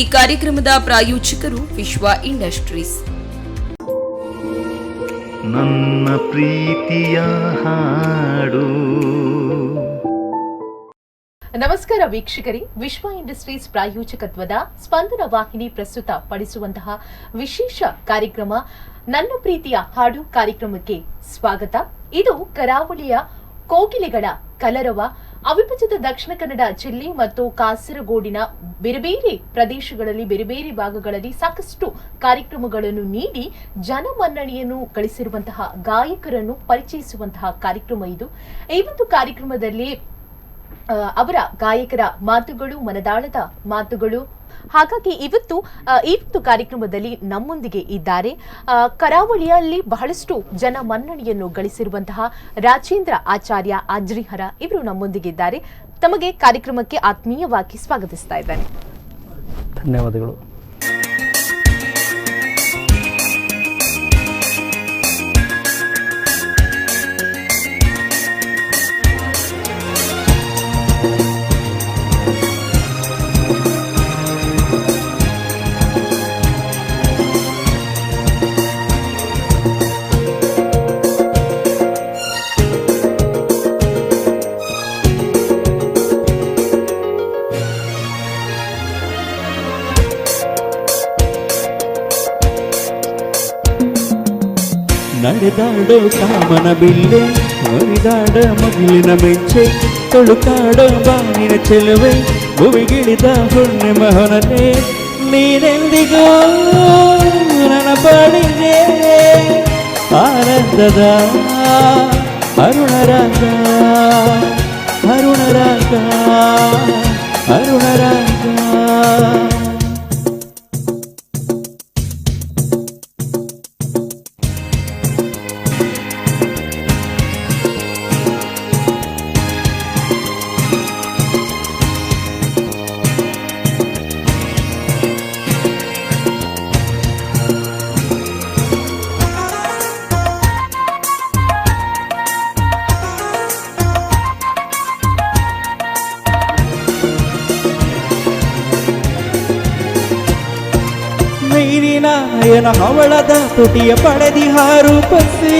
ಈ ಕಾರ್ಯಕ್ರಮದ ಪ್ರಾಯೋಜಕರು ವಿಶ್ವ ಇಂಡಸ್ಟ್ರೀಸ್. ನನ್ನ ಪ್ರೀತಿಯ ಹಾಡು. ನಮಸ್ಕಾರ ವೀಕ್ಷಕರೇ, ವಿಶ್ವ ಇಂಡಸ್ಟ್ರೀಸ್ ಪ್ರಾಯೋಜಕತ್ವದ ಸ್ಪಂದನ ವಾಹಿನಿ ಪ್ರಸ್ತುತ ಪಡಿಸುವಂತಹ ವಿಶೇಷ ಕಾರ್ಯಕ್ರಮ ನನ್ನ ಪ್ರೀತಿಯ ಹಾಡು ಕಾರ್ಯಕ್ರಮಕ್ಕೆ ಸ್ವಾಗತ. ಇದು ಕರಾವಳಿಯ ಕೋಗಿಲೆಗಳ ಕಲರವ. ಅವಿಭಜಿತ ದಕ್ಷಿಣ ಕನ್ನಡ ಜಿಲ್ಲೆ ಮತ್ತು ಕಾಸರಗೋಡಿನ ಬೇರೆ ಬೇರೆ ಪ್ರದೇಶಗಳಲ್ಲಿ ಬೇರೆ ಬೇರೆ ಭಾಗಗಳಲ್ಲಿ ಸಾಕಷ್ಟು ಕಾರ್ಯಕ್ರಮಗಳನ್ನು ನೀಡಿ ಜನಮನ್ನಣೆಯನ್ನು ಗಳಿಸಿರುವಂತಹ ಗಾಯಕರನ್ನು ಪರಿಚಯಿಸುವಂತಹ ಕಾರ್ಯಕ್ರಮ ಇದು. ಈ ಒಂದು ಕಾರ್ಯಕ್ರಮದಲ್ಲಿ ಅವರ ಗಾಯಕರ ಮಾತುಗಳು, ಮನದಾಳದ ಮಾತುಗಳು. ಹಾಗಾಗಿ ಇವತ್ತು ಈ ಒಂದು ಕಾರ್ಯಕ್ರಮದಲ್ಲಿ ನಮ್ಮೊಂದಿಗೆ ಇದ್ದಾರೆ ಕರಾವಳಿಯಲ್ಲಿ ಬಹಳಷ್ಟು ಜನ ಮನ್ನಣೆಯನ್ನು ಗಳಿಸಿರುವಂತಹ ರಾಜೇಂದ್ರ ಆಚಾರ್ಯ ಅಜ್ರಿಹರ. ಇವರು ನಮ್ಮೊಂದಿಗೆ ಇದ್ದಾರೆ. ತಮಗೆ ಕಾರ್ಯಕ್ರಮಕ್ಕೆ ಆತ್ಮೀಯವಾಗಿ ಸ್ವಾಗತಿಸ್ತಾ ಇದ್ದೇನೆ. ಧನ್ಯವಾದಗಳು. ನಡೆದಾಡೋ ಕಾಮನ ಬಿಲ್ಲೆ, ಹರಿದಾಡ ಮಗುವಿನ ಮೆಚ್ಚೆ, ತೊಳುಕಾಡೋ ಬಾನಿನ ಚೆಲುವೆ, ಭುವಿಗಿಳಿದ ಹುಣ್ಣಿಮ ಹೊನನೆ, ನೀನೆಂದಿಗೂ ನನ್ನ ಬಾಳಿಗೆ ಆನಂದದ ಅರುಣರಾಗ, ಅರುಣರಾಗ, ಅರುಣರಾಗ. ನಯನ ಹವಳದ ತುಟಿಯ ಪಡೆದಿ ಹಾರೂಪಸಿ,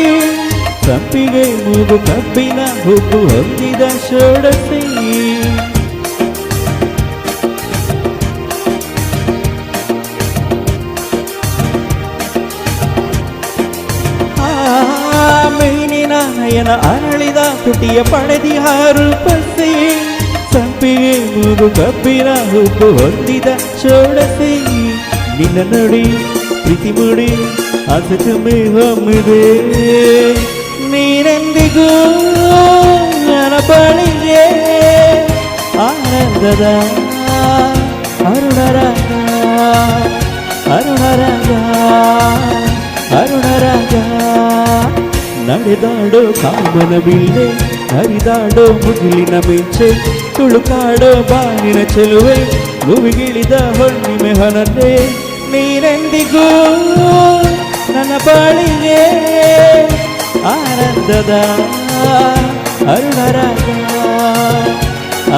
ಸಂಪಿಗೆ ಮೂಗು ಕಬ್ಬಿನ ಹುಬ್ಬು ಹೊಂದಿದ ಷೋಡಸಿ, ಮೀನಿನ ನಯನ ಅರಳಿದ ತುಟಿಯ ಪಡೆದಿ ಹಾರೂಪಸಿ, ಸಂಪಿಗೆ ಮೂಗು ಕಬ್ಬಿನ ಹುಬ್ಬು ಹೊಂದಿದ ಷೋಡಸಿ, ನಿನ್ನ ನೋಡಿ ಪ್ರೀತಿ ಮೂಡಿ ಆಸೆ ತುಂಬಿ ಹೊಮ್ಮಿದೆ, ನೀನೆಂದಿಗೂ ನನ್ನ ಬಾಳಿಗೆ ಆನಂದದ ಅರುಣರಾಗ, ಅರುಣರಾಗ, ಅರುಣರಾಗ. ನಡೆದಾಡೋ ಕಾಮನ ಬಿಲ್ಲೆ, ಹರಿದಾಡೋ ಮುಗಿಲಿನ ಮೆಚ್ಚೆ, ತುಳುಕಾಡೋ ಬಾನಿನ ಚೆಲುವೆ, ಭುವಿಗಿಳಿದ ಹುಣ್ಣಿಮೆ ಹೊನನೆ, ನೀನೆಂದಿಗೂ ನನ್ನ ಬಾಳಿಗೆ ಆನಂದದ ಅರುಣರಾಗ,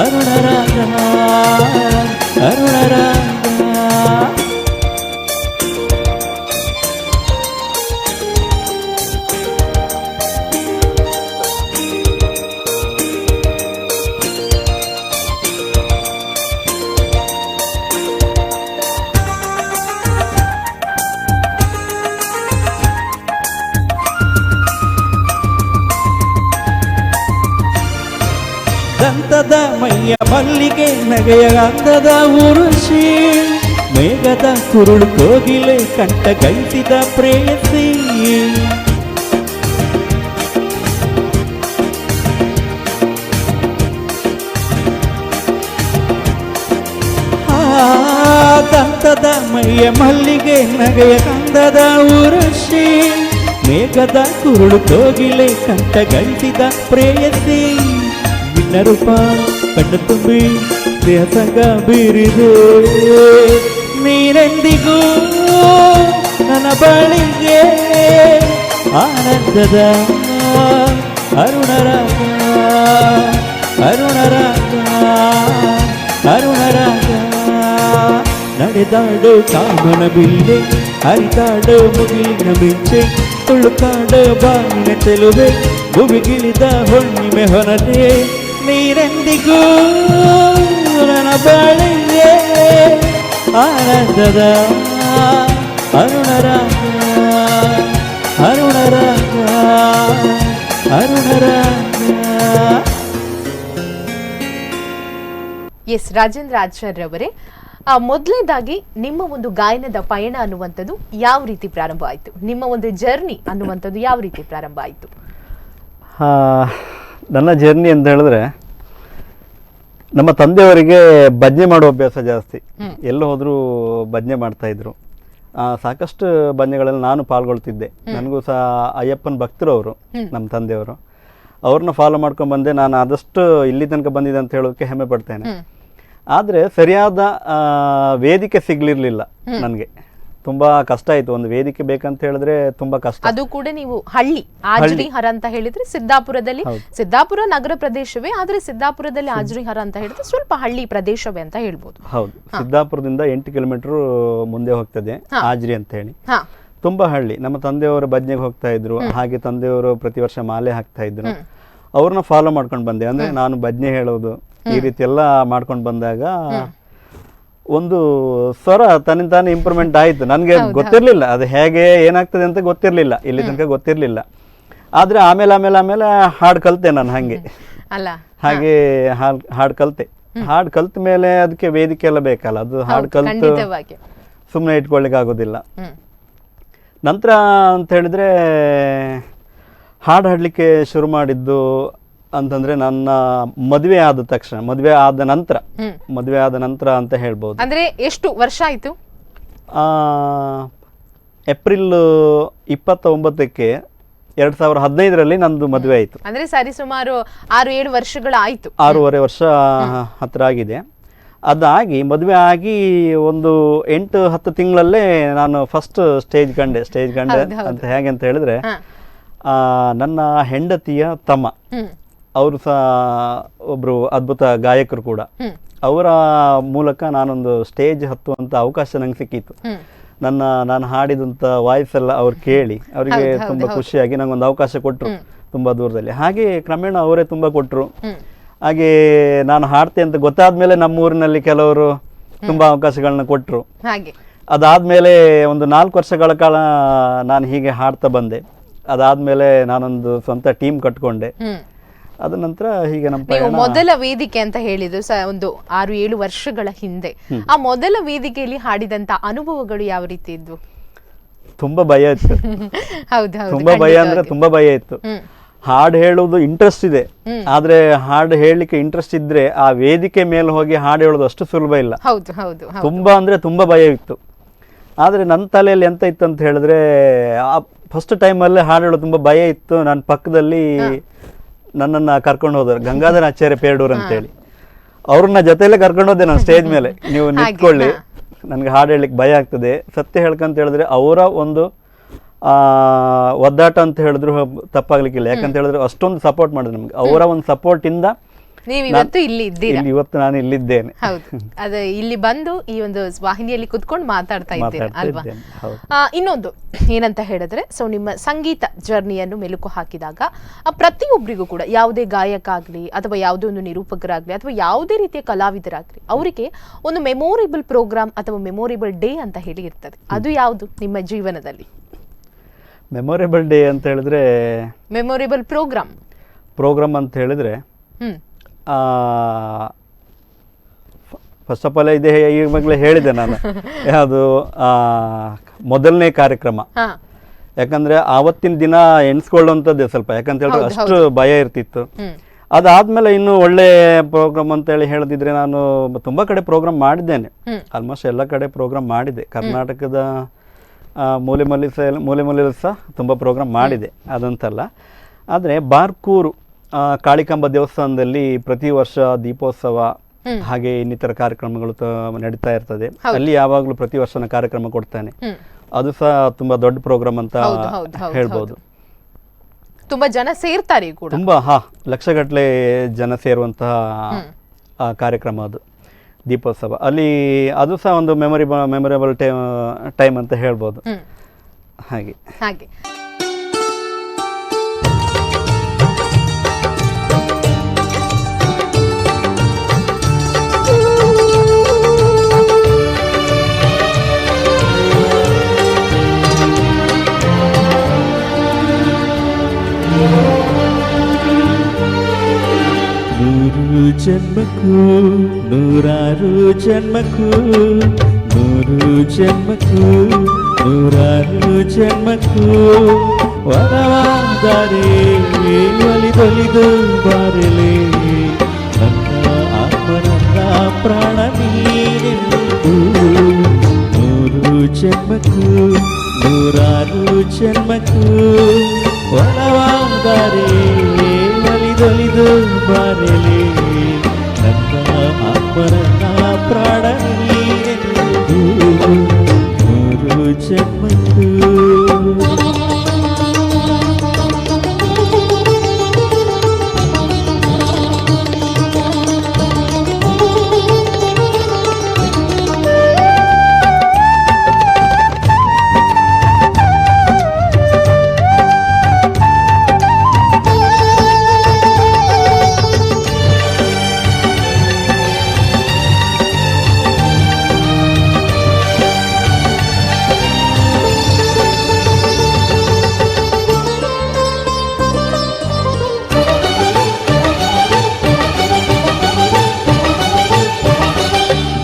ಅರುಣರಾಗ, ಅರುಣರಾಗ. ದಂತದ ಮೈಯ ಮಲ್ಲಿಗೆ, ನಗೆಯ ಅಂದದ ಉರುಷಿ, ಮೇಘದ ಕುರುಳು ಕೋಗಿಲೆ, ಕಂಠ ಕೈಸಿದ ಪ್ರೇಯಸಿ, ದಂತದ ಮೈಯ ಮಲ್ಲಿಗೆ, ನಗೆಯ ಕಂದದ ಉರುಷಿ, ಮೇಘದ ಕುರುಳು ಕೋಗಿಲೆ, ಕಂಠ ಕೈಸಿದ ಪ್ರೇಯಸಿ, ನಿನ್ನ ರೂಪ ಕಣ್ಣು ತುಂಬಿ ದೇಹ ಸಂಗ ಬೀರಿದೆ, ನೀನೆಂದಿಗೂ ನನ್ನ ಬಾಳಿಗೆ ಆನಂದದ ಅರುಣರಾಗ, ಅರುಣರಾಗ, ಅರುಣರಾಗ. ನಡೆದಾಡೋ ಕಾಮನ ಬಿಲ್ಲೆ ಹರಿದಾಡೋ ಮುಗಿಲಿನ ಮಿಂಚೆ ತುಳುಕಾಡೋ ಬಾಗಿನ ಚೆಲುವೆ ಭೂಮಿಗಿಳಿದ ಹುಣ್ಣಿಮೆ ಹೊನದೆ ನೀರೆಂದಿಗೂ ನನ್ನ ಬಾಳಿಗೆ ಆನಂದದ ಅರುಣರಾಗ ಅರುಣರಾಗ ಅರುಣರಾಗ. ಎಸ್ ರಾಜೇಂದ್ರ ಆಚಾರ್ಯ ಅವರೇ, ಮೊದಲನೇದಾಗಿ ನಿಮ್ಮ ಒಂದು ಗಾಯನದ ಪಯಣ ಅನ್ನುವಂಥದ್ದು ಯಾವ ರೀತಿ ಪ್ರಾರಂಭ ಆಯಿತು? ನಿಮ್ಮ ಒಂದು ಜರ್ನಿ ಅನ್ನುವಂಥದ್ದು ಯಾವ ರೀತಿ ಪ್ರಾರಂಭ ಆಯಿತು? ನನ್ನ ಜರ್ನಿ ಅಂತ ಹೇಳಿದ್ರೆ, ನಮ್ಮ ತಂದೆಯವರಿಗೆ ಭಜನೆ ಮಾಡುವ ಅಭ್ಯಾಸ ಜಾಸ್ತಿ. ಎಲ್ಲೂ ಹೋದರೂ ಭಜನೆ ಮಾಡ್ತಾಯಿದ್ರು. ಸಾಕಷ್ಟು ಭಜನೆಗಳಲ್ಲಿ ನಾನು ಪಾಲ್ಗೊಳ್ತಿದ್ದೆ. ನನಗೂ ಸಹ ಅಯ್ಯಪ್ಪನ ಭಕ್ತರು ಅವರು, ನಮ್ಮ ತಂದೆಯವರು. ಅವ್ರನ್ನ ಫಾಲೋ ಮಾಡ್ಕೊಂಡು ಬಂದೆ. ನಾನು ಆದಷ್ಟು ಇಲ್ಲಿ ತನಕ ಬಂದಿದೆ ಅಂತ ಹೇಳೋದಕ್ಕೆ ಹೆಮ್ಮೆ ಪಡ್ತೇನೆ. ಆದರೆ ಸರಿಯಾದ ವೇದಿಕೆ ಸಿಗಲಿರಲಿಲ್ಲ ನನಗೆ. ತುಂಬಾ ಕಷ್ಟ ಆಯಿತು. ಒಂದು ವೇದಿಕೆ ಬೇಕಂತ ಹೇಳಿದ್ರೆ ತುಂಬಾ ಕಷ್ಟ. ಅದು ಕೂಡ ನೀವು ಹಳ್ಳಿ ಆಜ್ರಿಹರ ಅಂತ ಹೇಳಿದ್ರೆ ಸಿದ್ದಾಪುರದಲ್ಲಿ, ಸಿದ್ದಾಪುರ ನಗರ ಪ್ರದೇಶವೇ, ಆದ್ರೆ ಸಿದ್ದಾಪುರದಲ್ಲಿ ಆಜ್ರಿಹರ ಅಂತ ಹೇಳಿದ್ರೆ ಸ್ವಲ್ಪ ಹಳ್ಳಿ ಪ್ರದೇಶವೇ ಅಂತ ಹೇಳ್ಬೋದು. ಹೌದು, ಸಿದ್ದಾಪುರದಿಂದ 8 ಕಿಲೋಮೀಟರ್ ಮುಂದೆ ಹೋಗ್ತದೆ ಆಜ್ರಿ ಅಂತ ಹೇಳಿ. ತುಂಬಾ ಹಳ್ಳಿ. ನಮ್ಮ ತಂದೆಯವರು ಭಜನೆಗೆ ಹೋಗ್ತಾ ಇದ್ರು. ಹಾಗೆ ತಂದೆಯವರು ಪ್ರತಿ ವರ್ಷ ಮಾಲೆ ಹಾಕ್ತಾ ಇದ್ರು. ಅವ್ರನ್ನ ಫಾಲೋ ಮಾಡ್ಕೊಂಡು ಬಂದೆ. ಅಂದ್ರೆ ನಾನು ಭಜನೆ ಹೇಳೋದು ಈ ರೀತಿ ಎಲ್ಲ ಮಾಡ್ಕೊಂಡು ಬಂದಾಗ ಒಂದು ಸ್ವರ ತನ್ನಿಂದ ತಾನೇ ಇಂಪ್ರೂವ್ಮೆಂಟ್ ಆಯಿತು. ನನಗೆ ಗೊತ್ತಿರಲಿಲ್ಲ ಅದು ಹೇಗೆ ಏನಾಗ್ತದೆ ಅಂತ ಗೊತ್ತಿರಲಿಲ್ಲ, ಇಲ್ಲಿ ತನಕ ಗೊತ್ತಿರಲಿಲ್ಲ. ಆದರೆ ಆಮೇಲೆ ಹಾಡು ಕಲಿತೆ ನಾನು. ಹಾಗೆ ಹಾಡು ಕಲಿತೆ. ಹಾಡು ಕಲ್ತ ಮೇಲೆ ಅದಕ್ಕೆ ವೇದಿಕೆ ಎಲ್ಲ ಬೇಕಲ್ಲ. ಅದು ಹಾಡು ಕಲಿತು ಸುಮ್ಮನೆ ಇಟ್ಕೊಳ್ಳಿಕ್ಕೆ ಆಗೋದಿಲ್ಲ. ನಂತರ ಅಂತ ಹೇಳಿದ್ರೆ ಹಾಡು ಹಾಡಲಿಕ್ಕೆ ಶುರು ಮಾಡಿದ್ದು ಅಂತಂದ್ರೆ ನನ್ನ ಮದುವೆ ಆದ ತಕ್ಷಣ, ಮದುವೆ ಆದ ನಂತರ ಅಂತ ಹೇಳ್ಬೋದು. ಅಂದ್ರೆ ಎಷ್ಟು ವರ್ಷ ಆಯ್ತು? ಏಪ್ರಿಲ್ 29ಕ್ಕೆ 2015ರಲ್ಲಿ ನಂದು ಮದುವೆ ಆಯಿತು. ಅಂದ್ರೆ ಸರಿ ಸುಮಾರು 6-7 ವರ್ಷಗಳು ಆಯ್ತು. 6.5 ವರ್ಷ ಹತ್ರ ಆಗಿದೆ. ಅದಾಗಿ ಮದುವೆ ಆಗಿ ಒಂದು 8-10 ತಿಂಗಳಲ್ಲೇ ನಾನು ಫಸ್ಟ್ ಸ್ಟೇಜ್ ಕಂಡೆ ಅಂತ. ಹೇಗೆ ಅಂತ ಹೇಳಿದ್ರೆ, ನನ್ನ ಹೆಂಡತಿಯ ತಮ್ಮ, ಅವರು ಸಹ ಒಬ್ರು ಅದ್ಭುತ ಗಾಯಕರು ಕೂಡ. ಅವರ ಮೂಲಕ ನಾನೊಂದು ಸ್ಟೇಜ್ ಹತ್ತುವಂತ ಅವಕಾಶ ನಂಗೆ ಸಿಕ್ಕಿತ್ತು. ನಾನು ಹಾಡಿದಂಥ ವಾಯ್ಸ್ ಎಲ್ಲ ಅವ್ರು ಕೇಳಿ ಅವರಿಗೆ ತುಂಬಾ ಖುಷಿಯಾಗಿ ನಂಗೊಂದು ಅವಕಾಶ ಕೊಟ್ಟರು ತುಂಬಾ ದೂರದಲ್ಲಿ. ಹಾಗೆ ಕ್ರಮೇಣ ಅವರೇ ತುಂಬಾ ಕೊಟ್ಟರು. ಹಾಗೆ ನಾನು ಹಾಡ್ತೆ ಅಂತ ಗೊತ್ತಾದ್ಮೇಲೆ ನಮ್ಮೂರಿನಲ್ಲಿ ಕೆಲವರು ತುಂಬಾ ಅವಕಾಶಗಳನ್ನ ಕೊಟ್ಟರು. ಅದಾದ್ಮೇಲೆ ಒಂದು 4 ವರ್ಷಗಳ ಕಾಲ ನಾನು ಹೀಗೆ ಹಾಡ್ತಾ ಬಂದೆ. ಅದಾದ್ಮೇಲೆ ನಾನೊಂದು ಸ್ವಂತ ಟೀಮ್ ಕಟ್ಕೊಂಡೆ. ಅದ ನಂತರ ಹೀಗೆ ನಮ್ಮ ಮೊದಲ ವೇದಿಕೆ ಅಂತ ಹೇಳಿದ್ರು ಒಂದು 6-7 ವರ್ಷಗಳ ಹಿಂದೆ. ಆ ಮೊದಲ ವೇದಿಕೆಯಲ್ಲಿ ಹಾಡಿದಂತ ಅನುಭವಗಳು ಯಾವ ರೀತಿ ಇದ್ವು? ತುಂಬಾ ಭಯ ಇತ್ತು. ತುಂಬಾ ಭಯ ಅಂದ್ರೆ ತುಂಬಾ ಭಯ ಇತ್ತು. ಹಾಡು ಹೇಳುವುದು ಇಂಟ್ರೆಸ್ಟ್ ಇದೆ, ಆದ್ರೆ ಹಾಡು ಹೇಳಲಿಕ್ಕೆ ಇಂಟ್ರೆಸ್ಟ್ ಇದ್ರೆ ಆ ವೇದಿಕೆ ಮೇಲೆ ಹೋಗಿ ಹಾಡು ಹೇಳೋದು ಅಷ್ಟು ಸುಲಭ ಇಲ್ಲ. ತುಂಬಾ ಅಂದ್ರೆ ತುಂಬಾ ಭಯ ಇತ್ತು. ಆದ್ರೆ ನನ್ನ ತಲೆಯಲ್ಲಿ ಎಂತ ಇತ್ತು ಅಂತ ಹೇಳಿದ್ರೆ, ಫಸ್ಟ್ ಟೈಮಲ್ಲೇ ಹಾಡು ಹೇಳೋದು ತುಂಬಾ ಭಯ ಇತ್ತು. ನನ್ನ ಪಕ್ಕದಲ್ಲಿ ನನ್ನನ್ನು ಕರ್ಕೊಂಡು ಹೋದರು ಗಂಗಾಧರ ಆಚಾರ್ಯ ಪೇರಡೂರು ಅಂತೇಳಿ. ಅವ್ರನ್ನ ಜೊತೆಯಲ್ಲೇ ಕರ್ಕೊಂಡು ಹೋದೆ ನಾನು ಸ್ಟೇಜ್ ಮೇಲೆ. ನೀವು ನಿಂತ್ಕೊಳ್ಳಿ, ನನಗೆ ಹಾಡು ಹೇಳಲಿಕ್ಕೆ ಭಯ ಆಗ್ತದೆ. ಸತ್ಯ ಹೇಳ್ಕಂತ ಹೇಳಿದ್ರೆ ಅವರ ಒಂದು ಒದ್ದಾಟ ಅಂತ ಹೇಳಿದ್ರು ತಪ್ಪಾಗ್ಲಿಕ್ಕಿಲ್ಲ. ಯಾಕಂತ ಹೇಳಿದ್ರೆ ಅಷ್ಟೊಂದು ಸಪೋರ್ಟ್ ಮಾಡಿದ್ರು ನಮ್ಗೆ. ಅವರ ಒಂದು ಸಪೋರ್ಟಿಂದ ಇವತ್ತು ನಾನು ಇಲ್ಲಿದ್ದೇನೆ. ಅದು ಇಲ್ಲಿ ಬಂದು ಈ ಒಂದು ವಾಹಿನಿಯಲ್ಲಿ ಕುತ್ಕೊಂಡು ಮಾತಾಡ್ತಾ ಇದ್ದೇನೆ ಅಲ್ವಾ? ಇನ್ನೊಂದು ಏನಂತ ಹೇಳಿದ್ರೆ, ಸೊ ನಿಮ್ಮ ಸಂಗೀತ ಜರ್ನಿಯನ್ನು ಮೆಲುಕು ಹಾಕಿದಾಗ ಪ್ರತಿಯೊಬ್ಬರಿಗೂ ಕೂಡ, ಯಾವುದೇ ಗಾಯಕ ಆಗ್ಲಿ ಅಥವಾ ಯಾವುದೇ ಒಂದು ನಿರೂಪಕರಾಗ್ಲಿ ಅಥವಾ ಯಾವುದೇ ರೀತಿಯ ಕಲಾವಿದರಾಗ್ಲಿ, ಅವರಿಗೆ ಒಂದು ಮೆಮೊರೇಬಲ್ ಪ್ರೋಗ್ರಾಮ್ ಅಥವಾ ಮೆಮೊರೇಬಲ್ ಡೇ ಅಂತ ಹೇಳಿ ಇರ್ತದೆ. ಅದು ಯಾವುದು ನಿಮ್ಮ ಜೀವನದಲ್ಲಿ? ಮೆಮೊರೇಬಲ್ ಡೇ ಅಂತ ಹೇಳಿದ್ರೆ, ಮೆಮೊರೇಬಲ್ ಪ್ರೋಗ್ರಾಮ್ ಅಂತ ಹೇಳಿದ್ರೆ, ಫಸ್ಟ್ ಆಫ್ ಆಲ್ ಇದೆ ಈವಾಗಲೇ ಹೇಳಿದೆ ನಾನು, ಯಾವುದು ಮೊದಲನೇ ಕಾರ್ಯಕ್ರಮ. ಯಾಕಂದ್ರೆ ಆವತ್ತಿನ ದಿನ ಎಣಿಸ್ಕೊಳ್ಳುವಂಥದ್ದೇ ಸ್ವಲ್ಪ, ಯಾಕಂತ ಹೇಳಿದ್ರೆ ಅಷ್ಟು ಭಯ ಇರ್ತಿತ್ತು. ಅದಾದ್ಮೇಲೆ ಇನ್ನು ಒಳ್ಳೆ ಪ್ರೋಗ್ರಾಮ್ ಅಂತೇಳಿ ಹೇಳದಿದ್ರೆ, ನಾನು ತುಂಬಾ ಕಡೆ ಪ್ರೋಗ್ರಾಮ್ ಮಾಡಿದ್ದೇನೆ. ಆಲ್ಮೋಸ್ಟ್ ಎಲ್ಲ ಕಡೆ ಪ್ರೋಗ್ರಾಮ್ ಮಾಡಿದೆ. ಕರ್ನಾಟಕದ ಮೂಲೆ ಮೂಲೆಯಲ್ಲಿ ಸಹ ತುಂಬ ಪ್ರೋಗ್ರಾಮ್ ಮಾಡಿದೆ, ಅದಂತಲ್ಲ. ಆದರೆ ಬಾರ್ಕೂರು ಕಾಳಿಕಾಂಬ ದೇವಸ್ಥಾನದಲ್ಲಿ ಪ್ರತಿ ವರ್ಷ ದೀಪೋತ್ಸವ ಹಾಗೆ ಇನ್ನಿತರ ಕಾರ್ಯಕ್ರಮಗಳು ನಡೀತಾ ಇರ್ತದೆ. ಅಲ್ಲಿ ಯಾವಾಗಲೂ ಪ್ರತಿ ವರ್ಷ ಕಾರ್ಯಕ್ರಮ ಕೊಡ್ತಾನೆ. ಅದು ಸಹ ತುಂಬಾ ದೊಡ್ಡ ಪ್ರೋಗ್ರಾಮ್ ಅಂತ ಹೇಳ್ಬೋದು. ತುಂಬಾ ಜನ ಸೇರ್ತಾರೆ ಕೂಡ, ತುಂಬಾ ಲಕ್ಷಗಟ್ಟಲೆ ಜನ ಸೇರುವಂತಹ ಕಾರ್ಯಕ್ರಮ ಅದು. ದೀಪೋತ್ಸವ ಅಲ್ಲಿ ಅದು ಸಹ ಒಂದು ಮೆಮೊರೇಬಲ್ ಟೈಮ್ ಅಂತ ಹೇಳ್ಬೋದು. ಹಾಗೆ ಹಾಗೆ ನೂರು ಜನ್ಮಕ್ಕೂ ನೂರಾರು ಜನ್ಮಕ್ಕೂ ನೂರು ಜನ್ಮಕ್ಕೂ ನೂರಾರು ಜನ್ಮಕ್ಕೂ ವರವಾದರೆ ಒಲಿದೊಲಿದು ಬಾರಲೆ ನನ್ನ ಆತ್ಮನನ್ನ ಪ್ರಾಣ ನೀನೆಂದು. ನೂರು ಜನ್ಮಕ್ಕೂ ನೂರಾರು ಜನ್ಮಕ್ಕೂ ವರವಾದರೆ ಒಲಿದೊಲಿದು ಬಾರಲೆ ನನ್ನ ಆತ್ಮನನ್ನ ಪ್ರಾಣ ನೀನೆಂದು. ನೂರು ಜನ್ಮಕ್ಕೂ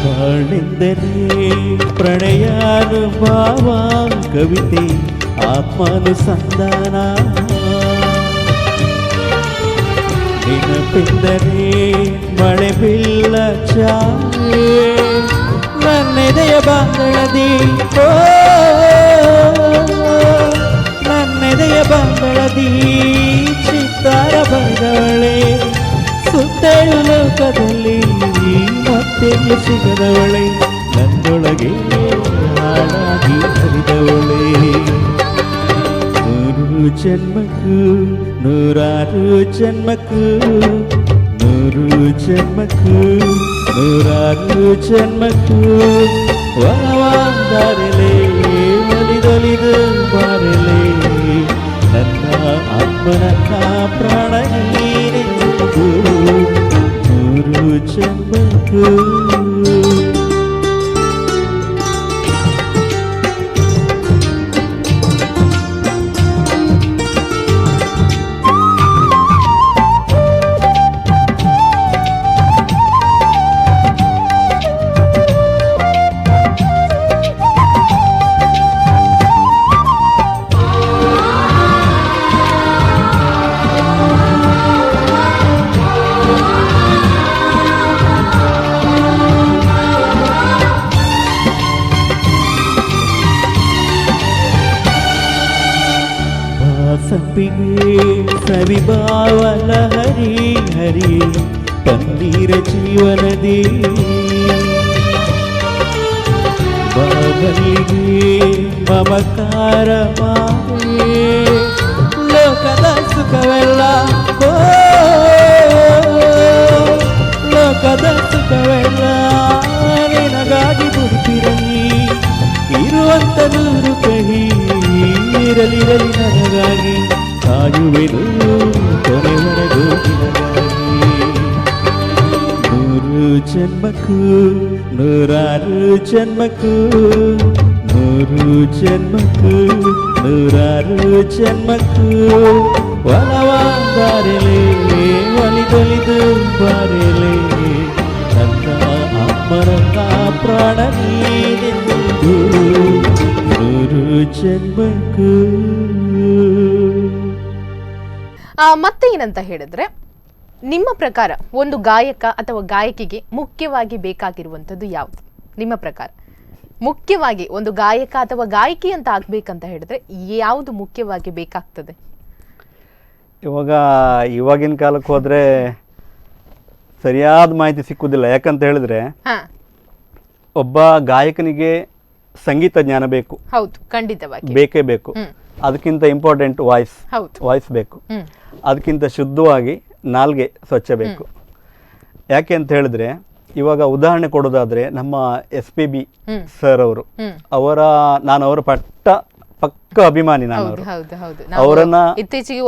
ಬಾಳೆಂದರೆ ಪ್ರಣಯಾನುಭಾವ ಕವಿತೆ ಆತ್ಮಾನುಸಂಧಾನ. ನೆನಪೆಂದರೆ ಮಳೆ ಬೀಳ ಛಾಯೆ ನನ್ನೆದೆಯ ಬಾಂಗಳದಿ ನನ್ನೆದೆಯ ಬಾಂಗಳದಿ ಚಿತ್ತಾರ ಬರೆದವಳೆ ಸುತ್ತೇಳು ಲೋಕದಲ್ಲಿ ಮತ್ತೆಲ್ಲಿ ಸಿಗದವಳೆ ನನ್ನೊಳಗೆ ಹಾಳಾಗಿ ಹರಿದವಳೆ. ನೂರು ಜನ್ಮಕ್ಕೂ ನೂರಾರು ಜನ್ಮಕ್ಕೂ ನೂರು ಜನ್ಮಕ್ಕೂ ನೂರಾರು ಜನ್ಮಕ್ಕೂ ವರವಾದರಲೆ ಒಲಿದೊಲಿದು ಬಾರಲೆ ನನ್ನ ಆತ್ಮನನ್ನ ಪ್ರಾಣ ನೀನೆಂದು. ನೂರು ಜನ್ಮಕ್ಕೂ ಸಂಪಿಗೆ ಸವಿಭಾವನ ಹರಿ ಹರಿ ಪನ್ನೀರ ಜೀವನದಿ ಬಾಬಲಿಗೆ ಮಮಕಾರ ಮಾಯೆ ಲೋಕದ ಸುಖವೆಲ್ಲ ಲೋಕದ ಸುಖವೆಲ್ಲ ನಿನಗಾಗಿ ದುಡಿತಿರಲಿ ಇರುವಂತ ನೂರು ಕಹಿ ಇರಲಿರಲಿ ನನಗಾಗಿ ಕಾಯುವೆನು ಕೊನೆವರೆಗೂ ನಿನಗಾಗಿ. ನೂರು ಜನ್ಮಕ್ಕೂ ನೂರಾರು ಜನ್ಮಕ್ಕೂ ನೂರು ಜನ್ಮಕ್ಕೂ ನೂರಾರು ಜನ್ಮಕ್ಕೂ ವನವಾದರಲೆ ಒಲಿದೊಲಿದು ಬಾರಲೆ ನನ್ನ ಆತ್ಮರನ್ನ ಪ್ರಾಣ ನೀನೆಂದು. ನೂರು ಜನ್ಮಕ್ಕೂ. ಮತ್ತೆ ಏನಂತ ಹೇಳಿದ್ರೆ, ನಿಮ್ಮ ಪ್ರಕಾರ ಒಂದು ಗಾಯಕ ಅಥವಾ ಗಾಯಕಿಗೆ ಮುಖ್ಯವಾಗಿ ಬೇಕಾಗಿರುವಂಥದ್ದು ಯಾವುದು? ನಿಮ್ಮ ಪ್ರಕಾರ ಮುಖ್ಯವಾಗಿ ಒಂದು ಗಾಯಕ ಅಥವಾ ಗಾಯಕಿ ಅಂತ ಆಗ್ಬೇಕಂತ ಹೇಳಿದ್ರೆ ಯಾವುದು ಮುಖ್ಯವಾಗಿ ಬೇಕಾಗ್ತದೆ? ಇವಾಗಿನ ಕಾಲಕ್ಕೆ ಹೋದ್ರೆ ಸರಿಯಾದ ಮಾಹಿತಿ ಸಿಕ್ಕುವುದಿಲ್ಲ. ಯಾಕಂತ ಹೇಳಿದ್ರೆ ಒಬ್ಬ ಗಾಯಕನಿಗೆ ಸಂಗೀತ ಜ್ಞಾನ ಬೇಕು. ಹೌದು, ಖಂಡಿತವಾಗಿ ಬೇಕೇ ಬೇಕು. ಅದಕ್ಕಿಂತ ಇಂಪಾರ್ಟೆಂಟ್ ವಾಯ್ಸ್ ಬೇಕು. ಅದಕ್ಕಿಂತ ಶುದ್ಧವಾಗಿ ನಾಲ್ಗೆ ಸ್ವಚ್ಛ ಬೇಕು. ಯಾಕೆ ಅಂತ ಹೇಳಿದ್ರೆ ಇವಾಗ ಉದಾಹರಣೆ ಕೊಡೋದಾದ್ರೆ ನಮ್ಮ SPB ಸರ್ ಅವರು ನಾನು ಅವರ ಪಕ್ಕ ಅಭಿಮಾನಿ. ನಾನು ಹೌದು ಹೌದು ಅವರನ್ನ ಇತ್ತೀಚೆಗೆ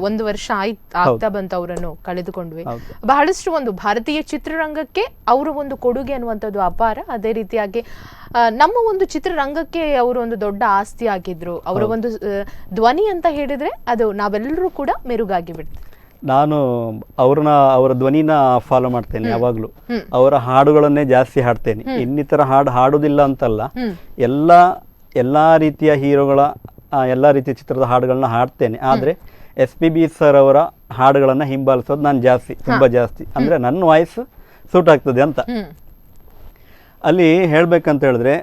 ಒಂದು ವರ್ಷ ಆಗ್ತಾ ಬಂತು ಅವರನ್ನು ಕಳೆದುಕೊಂಡ್ವಿ. ಬಹಳಷ್ಟು ಒಂದು ಭಾರತೀಯ ಚಿತ್ರರಂಗಕ್ಕೆ ಅವರ ಒಂದು ಕೊಡುಗೆ ಅನ್ನುವಂಥದ್ದು ಅಪಾರ. ಅದೇ ರೀತಿಯಾಗಿ ನಮ್ಮ ಒಂದು ಚಿತ್ರರಂಗಕ್ಕೆ ಅವರು ಒಂದು ದೊಡ್ಡ ಆಸ್ತಿ ಆಗಿದ್ರು. ಅವರ ಒಂದು ಧ್ವನಿ ಅಂತ ಹೇಳಿದ್ರೆ ಅದು ನಾವೆಲ್ಲರೂ ಕೂಡ ಮೆರುಗಾಗಿ ಬಿಡ್ತೀವಿ. ನಾನು ಅವರ ಧ್ವನಿನ ಫಾಲೋ ಮಾಡ್ತೇನೆ ಯಾವಾಗ್ಲೂ. ಅವರ ಹಾಡುಗಳನ್ನೇ ಜಾಸ್ತಿ ಹಾಡ್ತೇನೆ. ಇನ್ನಿತರ ಹಾಡುದಿಲ್ಲ ಅಂತಲ್ಲ, ಎಲ್ಲಾ ರೀತಿಯ ಹೀರೋಗಳ ಎಲ್ಲಾ ರೀತಿಯ ಚಿತ್ರದ ಹಾಡುಗಳನ್ನ ಹಾಡ್ತೇನೆ. ಆದ್ರೆ SPB ಸರ್ ಅವರ ಹಾಡುಗಳನ್ನ ಹಿಂಬಾಲಿಸೋದು ನಾನು ತುಂಬಾ ಜಾಸ್ತಿ. ಅಂದ್ರೆ ನನ್ನ ವಾಯ್ಸ್ ಸೂಟ್ ಆಗ್ತದೆ ಅಂತ. ಅಲ್ಲಿ ಹೇಳ್ಬೇಕಂತ ಹೇಳಿದ್ರೆ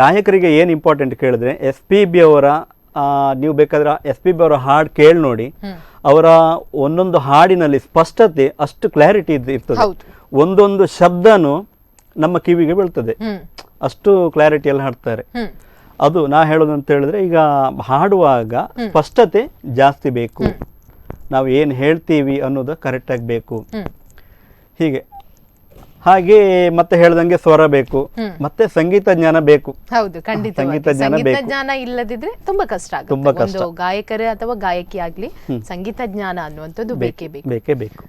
ಗಾಯಕರಿಗೆ ಏನು ಇಂಪಾರ್ಟೆಂಟ್ ಕೇಳಿದ್ರೆ SPB ಅವರ ನೀವು ಬೇಕಾದ್ರೆ SPB ಅವರ ಹಾಡು ಕೇಳಿ ನೋಡಿ. ಅವರ ಒಂದೊಂದು ಹಾಡಿನಲ್ಲಿ ಸ್ಪಷ್ಟತೆ ಅಷ್ಟು ಕ್ಲಾರಿಟಿ ಇರ್ತದೆ. ಒಂದೊಂದು ಶಬ್ದನು ನಮ್ಮ ಕಿವಿಗೆ ಬೀಳ್ತದೆ, ಅಷ್ಟು ಕ್ಲಾರಿಟಿಯಲ್ಲಿ ಹಾಡ್ತಾರೆ. ಅದು ನಾ ಹೇಳೋದಂತ ಹೇಳಿದ್ರೆ, ಈಗ ಹಾಡುವಾಗ ಸ್ಪಷ್ಟತೆ ಜಾಸ್ತಿ ಬೇಕು, ನಾವು ಏನು ಹೇಳ್ತೀವಿ ಅನ್ನೋದು ಕರೆಕ್ಟಾಗಿ ಬೇಕು. ಹಾಗೆ ಮತ್ತೆ ಹೇಳ್ದಂಗೆ ಸ್ವರ ಬೇಕು, ಮತ್ತೆ ಸಂಗೀತ ಜ್ಞಾನ ಬೇಕು. ಹೌದು, ಖಂಡಿತ. ಸಂಗೀತ ಜ್ಞಾನ ಇಲ್ಲದಿದ್ರೆ ತುಂಬಾ ಕಷ್ಟ ಆಗುತ್ತೆ. ಒಂದು ಗಾಯಕರೇ ಅಥವಾ ಗಾಯಕಿ ಆಗ್ಲಿ ಸಂಗೀತ ಜ್ಞಾನ ಅನ್ನುವಂಥದ್ದು ಬೇಕೇ ಬೇಕು.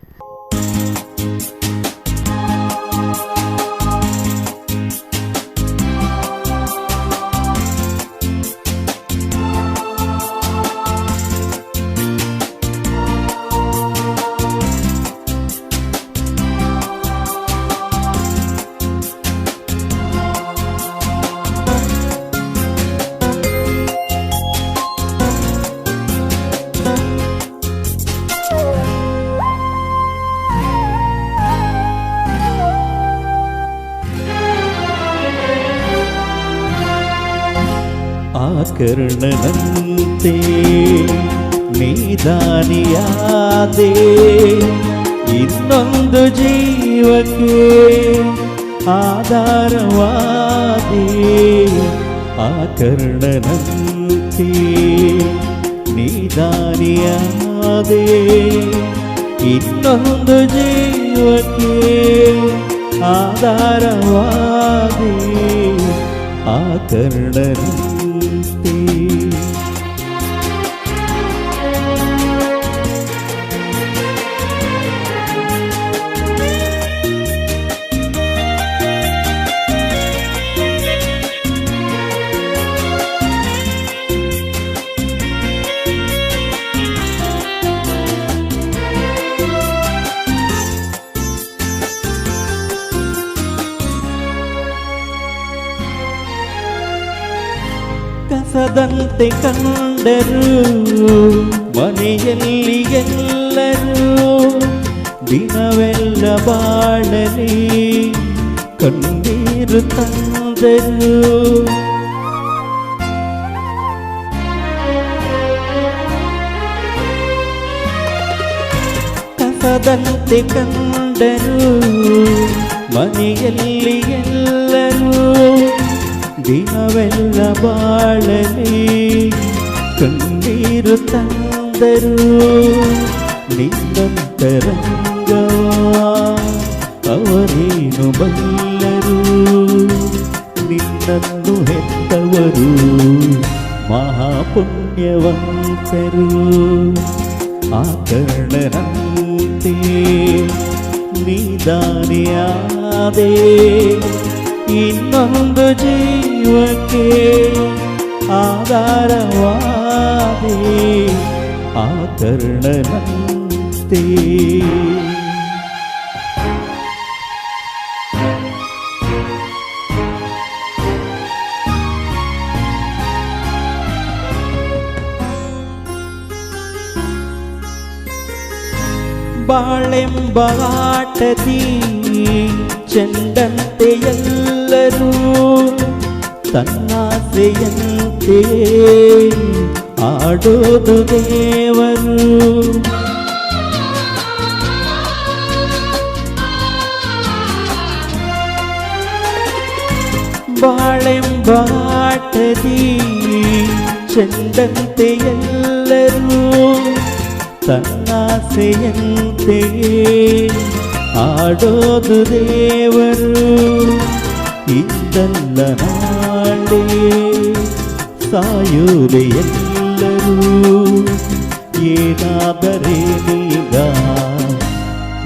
ಕರ್ಣನಂತೆ ನೀದಾನಿಯಾದೆ, ಇನ್ನೊಂದು ಜೀವಕ್ಕೆ ಆಧಾರವಾದೆ. ಆ ಕರ್ಣನಂತೆ ನೀದಾನಿಯಾದೆ, ಇನ್ನೊಂದು ಜೀವಕ್ಕೆ ಆಧಾರವಾದೆ. ಆ ಕರ್ಣನಂತೆ ಕಸದಂತೆ ಕಂಡರು ಮನೆಯಲ್ಲಿ ಎಲ್ಲರೂ, ದಿನವೆಲ್ಲ ಬಾಳಲಿ ಕಣ್ಣೀರು ತಂದರು. ಕಸದಂತೆ ಕಂಡರು ಮನೆಯಲ್ಲಿ ಎಲ್ಲರೂ, ದಿನವೆಲ್ಲ ಬಾಳಲಿ ಕಣ್ಣೀರು ತಂದರು. ನಿನ್ನಂತರಂಗವ ಅವರೇನು ಬಲ್ಲರು, ನಿನ್ನನ್ನು ಹೆತ್ತವರು ಮಹಾಪುಣ್ಯವಂತರು. ಆ ಕರ್ಣನಂತೆ ನೀದಾನಿಯಾದೆ, ಇನ್ನೊಂದು ಜೀವಕ್ಕೆ ಆಧಾರವಾದೆ. ಆ ಕರ್ಣನಂತೆ ಬಾಳೆಂಬ ಆಟದಿ ಚೆಂಡಂತೆ ಎಲ್ಲರೂ, ತನ್ನಾಸೆಯಂತೆ ಆಡೋದು ದೇವರು. ಬಾಳೆಂಬ ಆಟದಿ ಚೆಂಡಂತೆ ಎಲ್ಲರೂ, ತನ್ನಾಸೆಯಂತೆ ಆಡೋದು ದೇವರು ಇಂದಲ್ಲ ನಾಳೆ ಸಾಯೋದೆ ಎಲ್ಲರೂ ಏನಾದರೇನೀಗ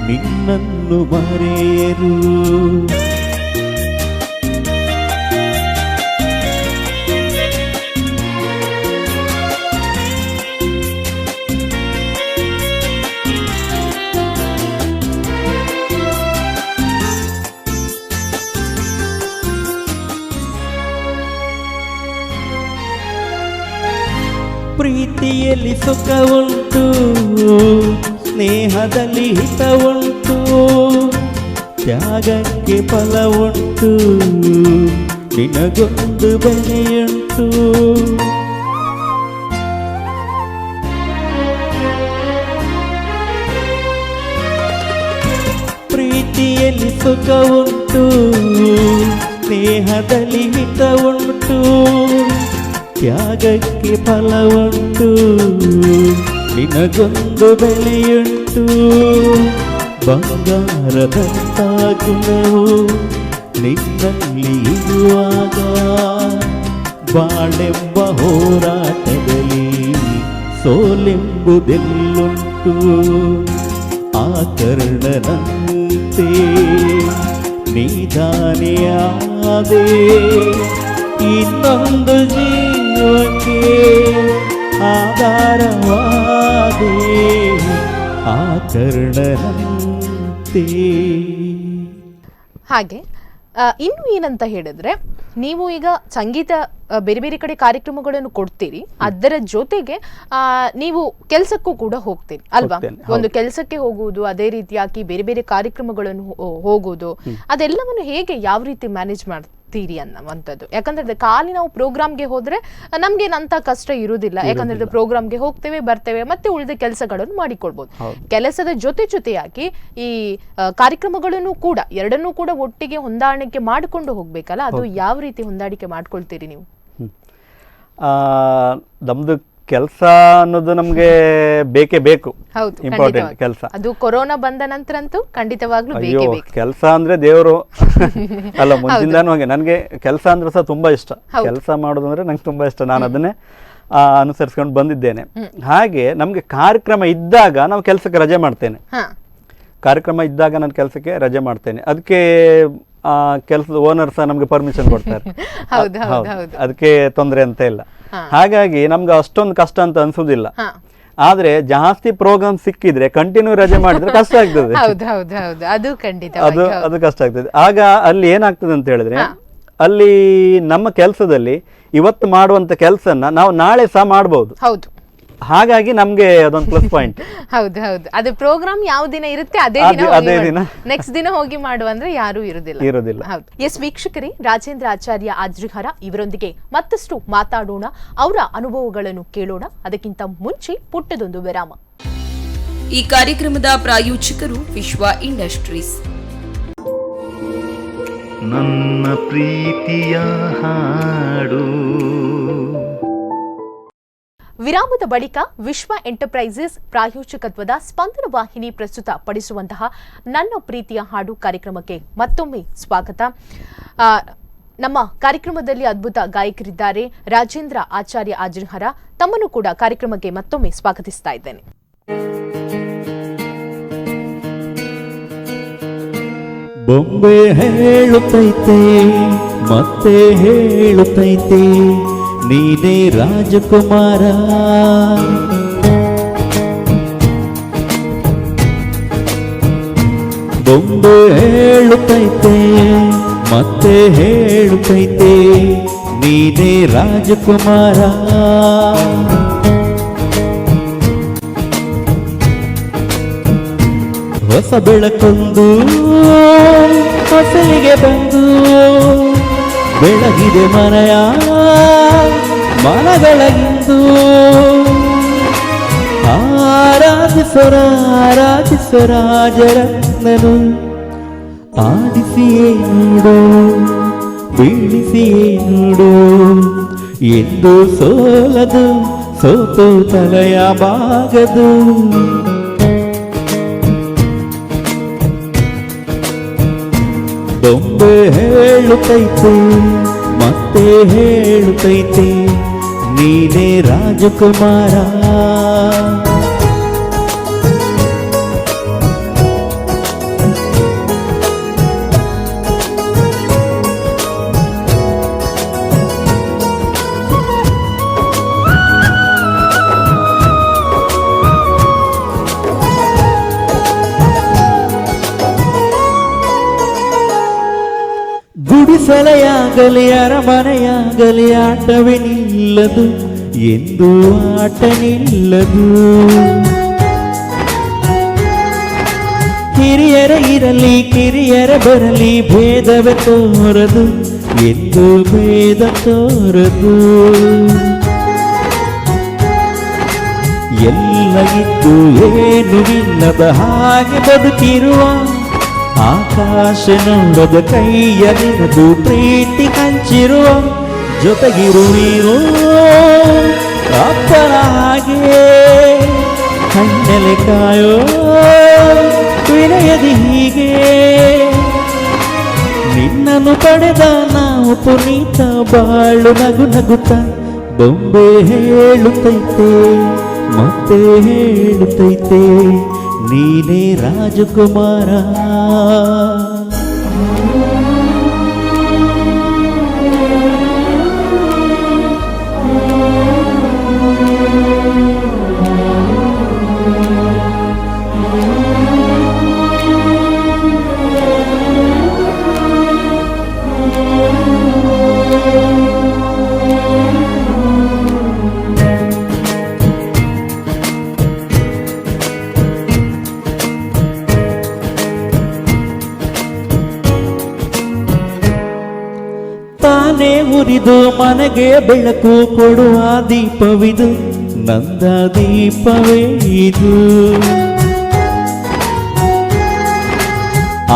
ನಿನ್ನನ್ನು ಮರೆಯರು ಪ್ರೀತಿಯಲ್ಲಿ ಸುಖ ಉಂಟು ಸ್ನೇಹದಲ್ಲಿ ಹಿತ ಉಂಟು ತ್ಯಾಗಕ್ಕೆ ಫಲ ಉಂಟು ನಿನಗೊಂದು ಬೆಲೆಯುಂಟು ಪ್ರೀತಿಯಲ್ಲಿ ಸುಖ ಉಂಟು ಸ್ನೇಹದಲ್ಲಿ ಹಿತ ಉಂಟು ತ್ಯಾಗಕ್ಕೆ ಫಲ ಉಂಟು ನಿನಗೊಂದು ಬೆಲೆಯುಂಟು ಬಂಗಾರದಂತ ಗುಣವು ನಿನ್ನಲ್ಲಿ ಇರುವಾಗ ಬಾಳೆಂಬ ಹೋರಾಟದಲ್ಲಿ ಸೋಲೆಂಬುದೆಲ್ಲುಂಟು ಆಕರ್ಣನಂತೆ ನೀದಾನೆಯಾದೆ ಇನ್ನೊಂದು ಜೀವಕ್ಕೆ ಆಧಾರವಾದೆ ಆಕರ್ಣನಂತೆ. ಹಾಗೆ ಇನ್ನು ಏನಂತ ಹೇಳಿದ್ರೆ, ನೀವು ಈಗ ಸಂಗೀತ ಬೇರೆ ಬೇರೆ ಕಡೆ ಕಾರ್ಯಕ್ರಮಗಳನ್ನು ಕೊಡ್ತೀರಿ, ಅದರ ಜೊತೆಗೆ ನೀವು ಕೆಲಸಕ್ಕೂ ಕೂಡ ಹೋಗ್ತೀರಿ ಅಲ್ವಾ? ಒಂದು ಕೆಲಸಕ್ಕೆ ಹೋಗುವುದು, ಅದೇ ರೀತಿಯಾಗಿ ಬೇರೆ ಬೇರೆ ಕಾರ್ಯಕ್ರಮಗಳನ್ನು ಹೋಗುವುದು, ಅದೆಲ್ಲವನ್ನು ಹೇಗೆ ಯಾವ ರೀತಿ ಮ್ಯಾನೇಜ್ ಮಾಡ್ತೀರಿ ಅನ್ನುವಂಥದ್ದು? ಯಾಕಂದ್ರೆ ಖಾಲಿ ನಾವು ಪ್ರೋಗ್ರಾಮ್ಗೆ ಹೋದ್ರೆ ನಮ್ಗೇನಂತ ಕಷ್ಟ ಇರುವುದಿಲ್ಲ, ಯಾಕಂದ್ರೆ ಪ್ರೋಗ್ರಾಮ್ಗೆ ಹೋಗ್ತೇವೆ ಬರ್ತೇವೆ ಮತ್ತೆ ಉಳಿದ ಕೆಲಸಗಳನ್ನು ಮಾಡಿಕೊಳ್ಬಹುದು. ಕೆಲಸದ ಜೊತೆಯಾಗಿ ಈ ಕಾರ್ಯಕ್ರಮಗಳನ್ನು ಕೂಡ ಎರಡನ್ನೂ ಕೂಡ ಒಟ್ಟಿಗೆ ಹೊಂದಾಣಿಕೆ ಮಾಡಿಕೊಂಡು ಹೋಗ್ಬೇಕಲ್ಲ, ಅದು ಯಾವ ರೀತಿ ಹೊಂದಾಣಿಕೆ ಮಾಡ್ಕೊಳ್ತೀರಿ ನೀವು? ನಮ್ದು ಕೆಲಸ ಅನ್ನೋದು ನಮ್ಗೆ ಬೇಕೇ ಬೇಕು, ಇಂಪಾರ್ಟೆಂಟ್ ಕೆಲಸ. ಅದು ಕೊರೋನಾ ಬಂದ ನಂತರ ಅಂತೂ ಖಂಡಿತವಾಗ್ಲೂ ಅಯ್ಯೋ ಕೆಲಸ ಅಂದ್ರೆ ದೇವರು ಅಲ್ಲ, ಮುಂಚಿಂದಾನು ಹಾಗೆ ನನ್ಗೆ ಕೆಲಸ ಅಂದ್ರೆ ಸಹ ತುಂಬಾ ಇಷ್ಟ. ಕೆಲಸ ಮಾಡೋದು ಅಂದ್ರೆ ನಂಗೆ ತುಂಬಾ ಇಷ್ಟ, ನಾನು ಅದನ್ನೇ ಅನುಸರಿಸ್ಕೊಂಡು ಬಂದಿದ್ದೇನೆ. ಹಾಗೆ ನಮ್ಗೆ ಕಾರ್ಯಕ್ರಮ ಇದ್ದಾಗ ನಾವು ಕೆಲಸಕ್ಕೆ ರಜೆ ಮಾಡ್ತೇನೆ. ಕಾರ್ಯಕ್ರಮ ಇದ್ದಾಗ ನಾನು ಕೆಲಸಕ್ಕೆ ರಜೆ ಮಾಡ್ತೇನೆ. ಅದಕ್ಕೆ ಕೆಲಸದ ಓನರ್ ಸಹ ನಮ್ಗೆ ಪರ್ಮಿಷನ್ ಕೊಡ್ತಾರೆ, ಅದಕ್ಕೆ ತೊಂದರೆ ಅಂತ ಇಲ್ಲ. ಹಾಗಾಗಿ ನಮ್ಗೆ ಅಷ್ಟೊಂದು ಕಷ್ಟ ಅಂತ ಅನ್ಸುದಿಲ್ಲ. ಆದ್ರೆ ಜಾಸ್ತಿ ಪ್ರೋಗ್ರಾಮ್ ಸಿಕ್ಕಿದ್ರೆ ಕಂಟಿನ್ಯೂ ರಜೆ ಮಾಡಿದ್ರೆ ಕಷ್ಟ ಆಗ್ತದೆ, ಅದು ಕಷ್ಟ ಆಗ್ತದೆ. ಆಗ ಅಲ್ಲಿ ಏನಾಗ್ತದೆ ಅಂತ ಹೇಳಿದ್ರೆ, ಅಲ್ಲಿ ನಮ್ಮ ಕೆಲಸದಲ್ಲಿ ಇವತ್ತು ಮಾಡುವಂತ ಕೆಲಸನ ನಾವು ನಾಳೆ ಸಹ ಮಾಡಬಹುದು. ಹಾಗಾಗಿ ನಮ್ಗೆ ಅದೊಂದು ಪ್ಲಸ್ ಪಾಯಿಂಟ್. ಹೌದು, ಅದು ಪ್ರೋಗ್ರಾಮ್ ಯಾವ ದಿನ ಇರುತ್ತೆ ಅದೇ ದಿನ ನೆಕ್ಸ್ಟ್ ದಿನ ಹೋಗಿ ಮಾಡುವಂದ್ರೆ ಯಾರು ಇರುವುದಿಲ್ಲ. ಹೌದು. ಎಸ್ ವೀಕ್ಷಕರೇ, ರಾಜೇಂದ್ರ ಆಚಾರ್ಯ ಆಜ್ರಿಹರ ಇವರೊಂದಿಗೆ ಮತ್ತಷ್ಟು ಮಾತಾಡೋಣ, ಅವರ ಅನುಭವಗಳನ್ನು ಕೇಳೋಣ. ಅದಕ್ಕಿಂತ ಮುಂಚೆ ಪುಟ್ಟದೊಂದು ವಿರಾಮ. ಈ ಕಾರ್ಯಕ್ರಮದ ಪ್ರಾಯೋಜಕರು ವಿಶ್ವ ಇಂಡಸ್ಟ್ರೀಸ್. ನನ್ನ ಪ್ರೀತಿಯ ಹಾಡು. ವಿರಾಮದ ಬಳಿಕ ವಿಶ್ವ ಎಂಟರ್ಪ್ರೈಸಸ್ ಪ್ರಾಯೋಜಕತ್ವದ ಸ್ಪಂದನ ವಾಹಿನಿ ಪ್ರಸ್ತುತ ಪಡಿಸುವಂತಹ ನನ್ನ ಪ್ರೀತಿಯ ಹಾಡು ಕಾರ್ಯಕ್ರಮಕ್ಕೆ ಮತ್ತೊಮ್ಮೆ ಸ್ವಾಗತ. ನಮ್ಮ ಕಾರ್ಯಕ್ರಮದಲ್ಲಿ ಅದ್ಭುತ ಗಾಯಕರಿದ್ದಾರೆ ರಾಜೇಂದ್ರ ಆಚಾರ್ಯ ಆಜ್ರಿಹರ. ತಮ್ಮನ್ನು ಕೂಡ ಕಾರ್ಯಕ್ರಮಕ್ಕೆ ಮತ್ತೊಮ್ಮೆ ಸ್ವಾಗತಿಸ್ತಾ ಇದ್ದೇನೆ. ಬೊಂಬೆ ಹೇಳುತ್ತೈತೆ ಮತ್ತೆ ಹೇಳುತ್ತೈತೆ ನೀನೇ ರಾಜಕುಮಾರ, ಬೊಂಬೆ ಹೇಳುತ್ತೈತೆ ಮತ್ತೆ ಹೇಳುತ್ತೈತೆ ನೀನೇ ರಾಜಕುಮಾರ. ಹೊಸ ಬೆಳಕೊಂದು ಹೊಸಲಿಗೆ ಬಂದು ಬೆಳಗಿದೆ ಮನೆಯ ಮನಗಳಗಿಂದು. ಆರಾಧಿಸರಾಜರತ್ನನು ಆಡಿಸಿಯೇ ನೋಡು ಬೀಳಿಸಿಯೇ ನೋಡು ಎಂದು ಸೋಲದು ಸೋತು ತಲೆಯ ಬಾಗದು. ಬೊಂಬೆ ಹೇಳುತ್ತೈತೆ ಮತ್ತೆ ಹೇಳುತ್ತೈತೆ ನೀನೇ ರಾಜಕುಮಾರ. ಗುಡಿಸಲೆಯಾಗಲಿ ಅರಮನೆಯಾಗಲಿ ಆಟವೇ ನಿಲ್ಲದು ಎಂದು ಆಟ ನಿಲ್ಲದು. ಹಿರಿಯರ ಇರಲಿ ಕಿರಿಯರ ಬರಲಿ ಭೇದವೇ ತೋರದು ಎಂದು ಭೇದ ತೋರದು. ಎಲ್ಲ ಇದ್ದು ಏನು ಇಲ್ಲದ ಹಾಗೆ ಬದುಕಿರುವ ಆಕಾಶ ನೋಡದ ಕೈಯ ನಿನದು ಪ್ರೀತಿ ಹಂಚಿರುವ ಜೊತೆಗಿರು ನೀರು ಅಪ್ಪನ ಹಾಗೆ ಕಣ್ಣೆಲೆ ಕಾಯೋ ವಿನಯದಿ ಹೀಗೆ ನಿನ್ನನ್ನು ಪಡೆದ ನಾವು ಪುನೀತ ಬಾಳು ನಗು ನಗುತ್ತ ಬೊಂಬೆ ಹೇಳುತ್ತೈತೆ ಮತ್ತೆ ಹೇಳುತ್ತೈತೆ ನೀನೇ ರಾಜಕುಮಾರ. ತಾನೇ ಉರಿದು ಮನೆಗೆ ಬೆಳಕು ಕೊಡುವ ದೀಪವಿದು ನಂದ ದೀಪವೇ ಇದು.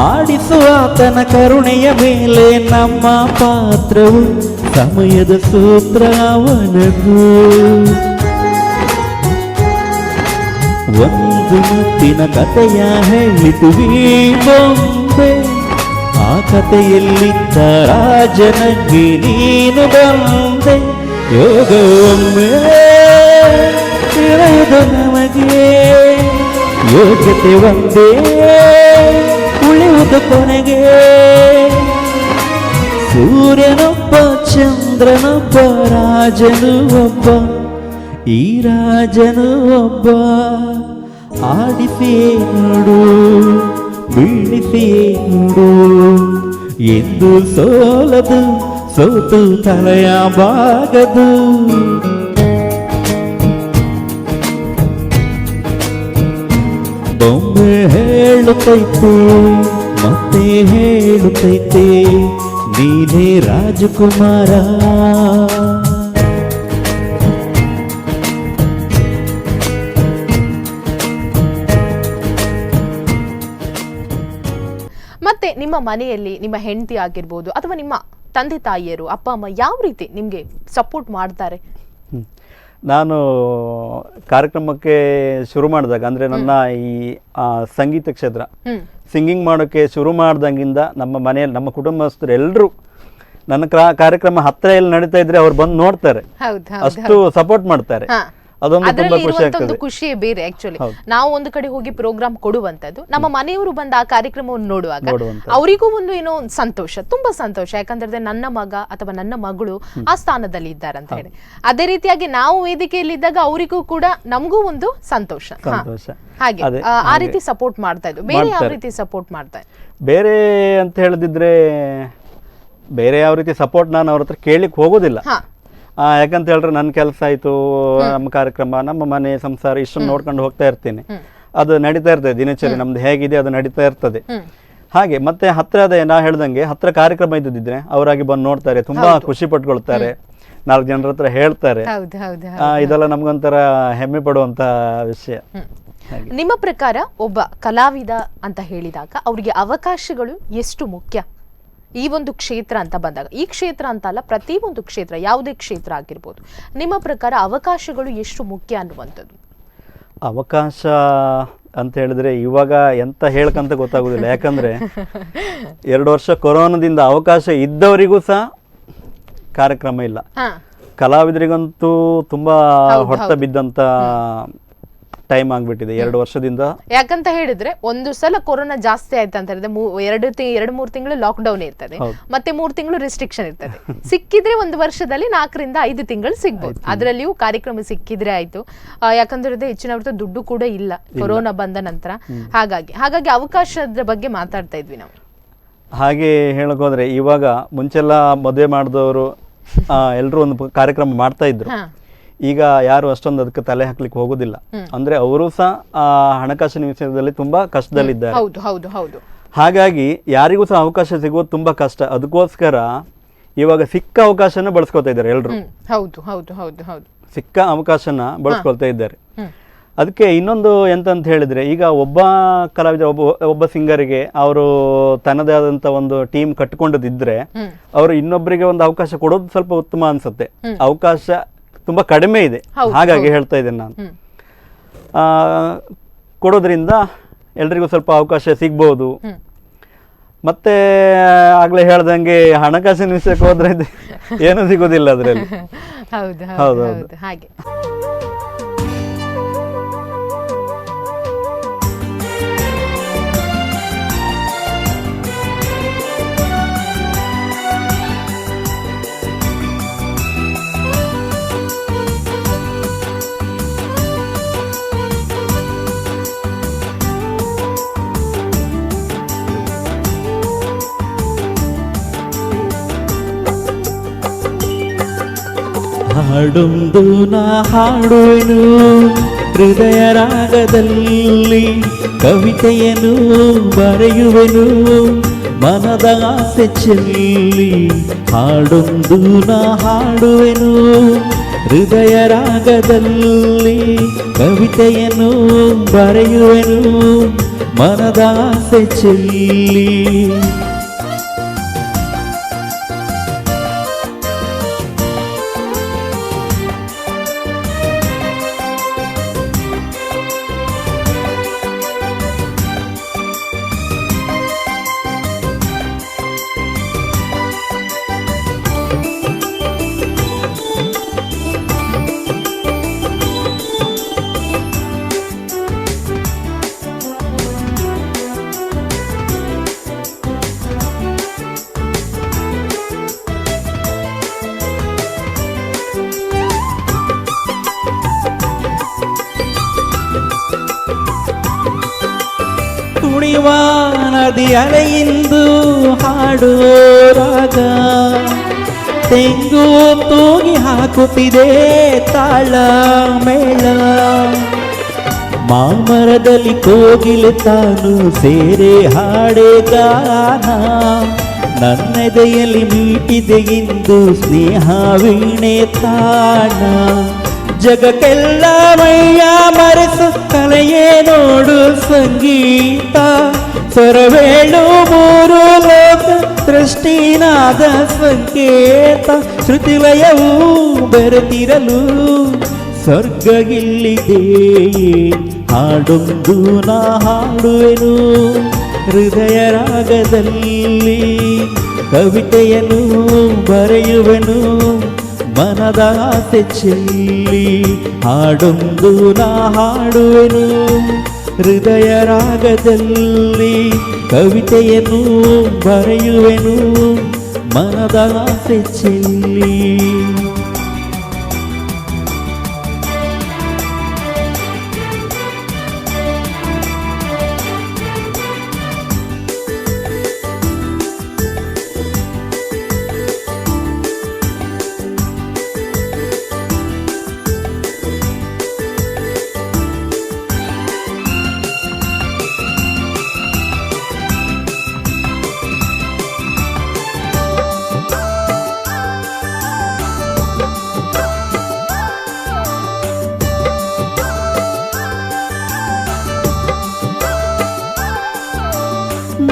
ಆಡಿಸುವ ಆತನ ಕರುಣೆಯ ಮೇಲೆ ನಮ್ಮ ಪಾತ್ರವು ಸಮಯದ ಸೂತ್ರ ಅವನದು. ಒಂದು ಮುತ್ತಿನ ಕಥೆಯ ಹೇಳಿತು ಈ ಬೊಂಬೆ ಆ ಕಥೆಯಲ್ಲಿದ್ದ ರಾಜನಿಗೆ ನೀನು ಬಂದೆ. ಯೋಗವೊಮ್ಮೆ ಇರೋದು ನಮಗೆ ಯೋಗ್ಯತೆ ಒಂದೇ ಉಳಿಯುವುದು ಕೊನೆಗೆ. ಸೂರ್ಯನೊಬ್ಬ ಚಂದ್ರನೊಬ್ಬ ರಾಜನು ಒಬ್ಬ ಈ ರಾಜನು ಒಬ್ಬ. ಆಡಿಸಿಯೇ ನೋಡು ಬೀಳಿಸಿಯೇ ನೋಡು ಎಂದು ಸೋಲದು ಸೋತು ತಲೆಯ ಬಾಗದು. ಬೊಂಬೆ ಹೇಳುತ್ತೈತೆ ಮತ್ತೆ ಹೇಳುತ್ತೈತೆ ನೀನೇ ರಾಜಕುಮಾರ. ಮತ್ತೆ ನಿಮ್ಮ ಮನೆಯಲ್ಲಿ ನಿಮ್ಮ ಹೆಂಡತಿ ಆಗಿರ್ಬೋದು ಅಥವಾ ನಿಮ್ಮ ತಂದೆ ತಾಯಿಯರು ಅಪ್ಪ ಅಮ್ಮ ಯಾವ ರೀತಿ ನಿಮ್ಗೆ ಸಪೋರ್ಟ್ ಮಾಡ್ತಾರೆ? ನಾನು ಕಾರ್ಯಕ್ರಮಕ್ಕೆ ಶುರು ಮಾಡಿದಾಗ ಅಂದರೆ ನನ್ನ ಈ ಸಂಗೀತ ಕ್ಷೇತ್ರ ಸಿಂಗಿಂಗ್ ಮಾಡೋಕ್ಕೆ ಶುರು ಮಾಡ್ದಂಗಿಂದ ನಮ್ಮ ಮನೆಯಲ್ಲಿ ನಮ್ಮ ಕುಟುಂಬಸ್ಥರು ಎಲ್ಲರೂ ನನ್ನ ಕಾರ್ಯಕ್ರಮ ಹತ್ತಿರ ಎಲ್ಲಿ ನಡೀತಾ ಇದ್ರೆ ಅವ್ರು ಬಂದು ನೋಡ್ತಾರೆ, ಅಷ್ಟು ಸಪೋರ್ಟ್ ಮಾಡ್ತಾರೆ. ಅದೊಂದು ತುಂಬಾ ಖುಷಿ ಆಗ್ತದೆ. ಖುಷಿಯೇ ಬೇರೆ ಆಕ್ಚುಲಿ. ನಾವು ಒಂದು ಕಡೆ ಹೋಗಿ ಪ್ರೋಗ್ರಾಮ್ ಕೊಡುವಂತದ್ದು, ನಮ್ಮ ಮನೆಯವರು ಬಂದ ಆ ಕಾರ್ಯಕ್ರಮವನ್ನು ನೋಡುವಾಗ ಅವರಿಗೂ ಒಂದು ಏನೋ ಸಂತೋಷ, ತುಂಬಾ ಸಂತೋಷ. ಯಾಕಂದ್ರೆ ನನ್ನ ಮಗ ಅಥವಾ ನನ್ನ ಮಗಳು ಆ ಸ್ಥಾನದಲ್ಲಿ ಇದ್ದಾರೆ ಅಂತ ಹೇಳಿ. ಅದೇ ರೀತಿಯಾಗಿ ನಾವು ವೇದಿಕೆಯಲ್ಲಿ ಇದ್ದಾಗ ಅವರಿಗೂ ಕೂಡ ನಮಗೂ ಒಂದು ಸಂತೋಷ. ಹಾಗೆ ಆ ರೀತಿ ಸಪೋರ್ಟ್ ಮಾಡ್ತಾ ಇದ್ದು. ಬೇರೆ ಯಾವ ರೀತಿ ಸಪೋರ್ಟ್ ಮಾಡ್ತಾ ಇದ್ದು? ಬೇರೆ ಅಂತ ಹೇಳಿದ್ರೆ ಬೇರೆ ಯಾವ ರೀತಿ ಸಪೋರ್ಟ್ ನಾನು ಅವ್ರ ಹತ್ರ ಕೇಳಿಕ್ ಹೋಗೋದಿಲ್ಲ. ಯಾಕಂತ ಹೇಳಿದ್ರೆ ನನ್ನ ಕೆಲಸ ಆಯ್ತು, ನಮ್ಮ ಕಾರ್ಯಕ್ರಮ, ನಮ್ಮ ಮನೆ ಸಂಸಾರ ಇಷ್ಟನ್ನು ನೋಡ್ಕೊಂಡು ಹೋಗ್ತಾ ಇರ್ತೀನಿ. ಅದು ನಡೀತಾ ಇರ್ತದೆ, ದಿನಚರಿ ನಮ್ದು ಹೇಗಿದೆ ಅದು ನಡೀತಾ ಇರ್ತದೆ. ಹಾಗೆ ಮತ್ತೆ ಹತ್ರ ನಾ ಹೇಳ್ದಂಗೆ ಹತ್ರ ಕಾರ್ಯಕ್ರಮ ಇದ್ದಿದ್ರೆ ಅವರಾಗಿ ಬಂದು ನೋಡ್ತಾರೆ, ತುಂಬಾ ಖುಷಿ ಪಟ್ಕೊಳ್ತಾರೆ, 4 ಜನರ ಹತ್ರ ಹೇಳ್ತಾರೆ. ಇದೆಲ್ಲ ನಮ್ಗೊಂಥರ ಹೆಮ್ಮೆ ಪಡುವಂತ ವಿಷಯ. ನಿಮ್ಮ ಪ್ರಕಾರ ಒಬ್ಬ ಕಲಾವಿದ ಅಂತ ಹೇಳಿದಾಗ ಅವರಿಗೆ ಅವಕಾಶಗಳು ಎಷ್ಟು ಮುಖ್ಯ ಈ ಒಂದು ಕ್ಷೇತ್ರ ಅಂತ ಬಂದಾಗ? ಈ ಕ್ಷೇತ್ರ ಅಂತ ಅಲ್ಲ, ಪ್ರತಿ ಒಂದು ಕ್ಷೇತ್ರ, ಯಾವುದೇ ಕ್ಷೇತ್ರ ಆಗಿರ್ಬೋದು, ನಿಮ್ಮ ಪ್ರಕಾರ ಅವಕಾಶಗಳು ಎಷ್ಟು ಮುಖ್ಯ ಅನ್ನುವಂಥದ್ದು? ಅವಕಾಶ ಅಂತ ಹೇಳಿದ್ರೆ ಇವಾಗ ಎಂತ ಹೇಳ್ಕಂತ ಗೊತ್ತಾಗೋದಿಲ್ಲ. ಯಾಕಂದ್ರೆ 2 ವರ್ಷ ಕೊರೋನಾದಿಂದ ಅವಕಾಶ ಇದ್ದವರಿಗೂ ಸಹ ಕಾರ್ಯಕ್ರಮ ಇಲ್ಲ. ಕಲಾವಿದರಿಗಂತೂ ತುಂಬಾ ಹೊಡೆತ ಬಿದ್ದಂತ ಟೈಮ್ ಆಗ್ಬಿಟ್ಟಿದೆ 2 ವರ್ಷದಿಂದ. ಯಾಕಂತ ಹೇಳಿದ್ರೆ ಒಂದು ಸಲ ಕೊರೋನಾ ಜಾಸ್ತಿ ಆಯ್ತು ಅಂತ ಹೇಳಿದ್ರೆ 2-3 ತಿಂಗಳು ಲಾಕ್ ಡೌನ್ ಇರ್ತದೆ, ಮತ್ತೆ 3 ತಿಂಗಳು ರಿಸ್ಟ್ರಿಕ್ಷನ್ ಇರ್ತದೆ. ಸಿಕ್ಕಿದ್ರೆ ಒಂದು ವರ್ಷದಲ್ಲಿ 4-5 ತಿಂಗಳು ಸಿಗ್ಬೋದು. ಅದರಲ್ಲಿಯೂ ಕಾರ್ಯಕ್ರಮ ಸಿಕ್ಕಿದ್ರೆ ಆಯ್ತು. ಯಾಕಂದ್ರೆ ಹೆಚ್ಚಿನ ದುಡ್ಡು ಕೂಡ ಇಲ್ಲ ಕೊರೋನಾ ಬಂದ ನಂತರ. ಹಾಗಾಗಿ ಅವಕಾಶದ ಬಗ್ಗೆ ಮಾತಾಡ್ತಾ ಇದ್ವಿ ನಾವು. ಹಾಗೆ ಹೇಳಕ್ ಹೋದ್ರೆ ಇವಾಗ ಮುಂಚೆಲ್ಲ ಮದುವೆ ಮಾಡಿದವರು ಎಲ್ರು ಒಂದು ಕಾರ್ಯಕ್ರಮ ಮಾಡ್ತಾ ಇದ್ರು. ಈಗ ಯಾರು ಅಷ್ಟೊಂದು ಅದಕ್ಕೆ ತಲೆ ಹಾಕ್ಲಿಕ್ಕೆ ಹೋಗುದಿಲ್ಲ. ಅಂದ್ರೆ ಅವರು ಸಹ ಹಣಕಾಸಿನ ವಿಷಯದಲ್ಲಿ ತುಂಬಾ ಕಷ್ಟದಲ್ಲಿದ್ದಾರೆ. ಹಾಗಾಗಿ ಯಾರಿಗೂ ಸಹ ಅವಕಾಶ ಸಿಗೋದು ತುಂಬಾ ಕಷ್ಟ. ಅದಕ್ಕೋಸ್ಕರ ಇವಾಗ ಸಿಕ್ಕ ಅವಕಾಶನ ಬಳಸ್ಕೊತಾ ಇದ್ದಾರೆ ಎಲ್ರು. ಸಿಕ್ಕ ಅವಕಾಶನ ಬಳಸ್ಕೊಳ್ತಾ ಇದ್ದಾರೆ. ಅದಕ್ಕೆ ಇನ್ನೊಂದು ಎಂತಂತ ಹೇಳಿದ್ರೆ, ಈಗ ಒಬ್ಬ ಕಲಾವಿದ ಒಬ್ಬ ಸಿಂಗರಿಗೆ ಅವರು ತನ್ನದೇ ಆದಂತ ಒಂದು ಟೀಮ್ ಕಟ್ಕೊಂಡದಿದ್ರೆ ಅವರು ಇನ್ನೊಬ್ಬರಿಗೆ ಒಂದು ಅವಕಾಶ ಕೊಡೋದು ಸ್ವಲ್ಪ ಉತ್ತಮ ಅನ್ಸುತ್ತೆ. ಅವಕಾಶ ತುಂಬಾ ಕಡಿಮೆ ಇದೆ, ಹಾಗಾಗಿ ಹೇಳ್ತಾ ಇದ್ದೇನೆ ನಾನು. ಕೊಡೋದ್ರಿಂದ ಎಲ್ರಿಗೂ ಸ್ವಲ್ಪ ಅವಕಾಶ ಸಿಗ್ಬೋದು. ಮತ್ತೆ ಆಗ್ಲೇ ಹೇಳ್ದಂಗೆ ಹಣಕಾಸಿನ ವಿಷಯಕ್ಕೆ ಹೋದ್ರೆ ಏನೂ ಸಿಗೋದಿಲ್ಲ ಅದರಲ್ಲಿ. ಹೌದು. ಹಾಗೆ ಹಾಡೊಂದು ನಾ ಹಾಡುವೆನು ಹೃದಯ ರಾಗದಲ್ಲಿ, ಕವಿತೆಯನ್ನು ಬರೆಯುವೆನು ಮನದ ಆಸೆ ಚೆಲ್ಲಿ. ಹಾಡೊಂದು ನಾ ಹಾಡುವೆನು ಹೃದಯ ರಾಗದಲ್ಲಿ, ಕವಿತೆಯನ್ನು ಬರೆಯುವೆನು ಮನದ ಆಸೆ ಚೆಲ್ಲಿ. ಕುಣಿವ ನದಿ ಅಲೆಯಿಂದು ಹಾಡುವಾಗ, ತೆಂಗು ತೂಗಿ ಹಾಕುತ್ತಿದೆ ತಾಳ ಮೇಳ. ಮಾಮರದಲ್ಲಿ ಕೋಗಿಲೆ ತಾನು ಸೇರೆ ಹಾಡೆ ಗಾನ, ನನ್ನೆದೆಯಲ್ಲಿ ಮೀಟಿದೆ ಇಂದು ಸ್ನೇಹ ವೀಣೆ ತಾಣ. ಜಗಕ್ಕೆಲ್ಲ ಮೈಯ ಮರೆಸು ಕಲೆಯೇ ನೋಡು ಸಂಗೀತ, ಸ್ವರವೇಳು 3 ಲೋಕ ಸೃಷ್ಟಿನಾದ ಸಂಕೇತ. ಶ್ರುತಿಲಯವೂ ಬೆರೆತಿರಲು ಸ್ವರ್ಗ ಇಲ್ಲಿದೆ. ಹಾಡೊಂದು ನಾ ಹಾಡುವೆನು ಹೃದಯ ರಾಗದಲ್ಲಿ, ಕವಿತೆಯನ್ನು ಬರೆಯುವೆನು ಮನದ ಆಸೆ ಚೆಲ್ಲಿ. ಹಾಡೊಂದು ನಾ ಹಾಡುವೆನು ಹೃದಯ ರಾಗದಲ್ಲಿ, ಕವಿತೆಯನ್ನು ಬರೆಯುವೆನು ಮನದ ಆಸೆ ಚೆಲ್ಲಿ.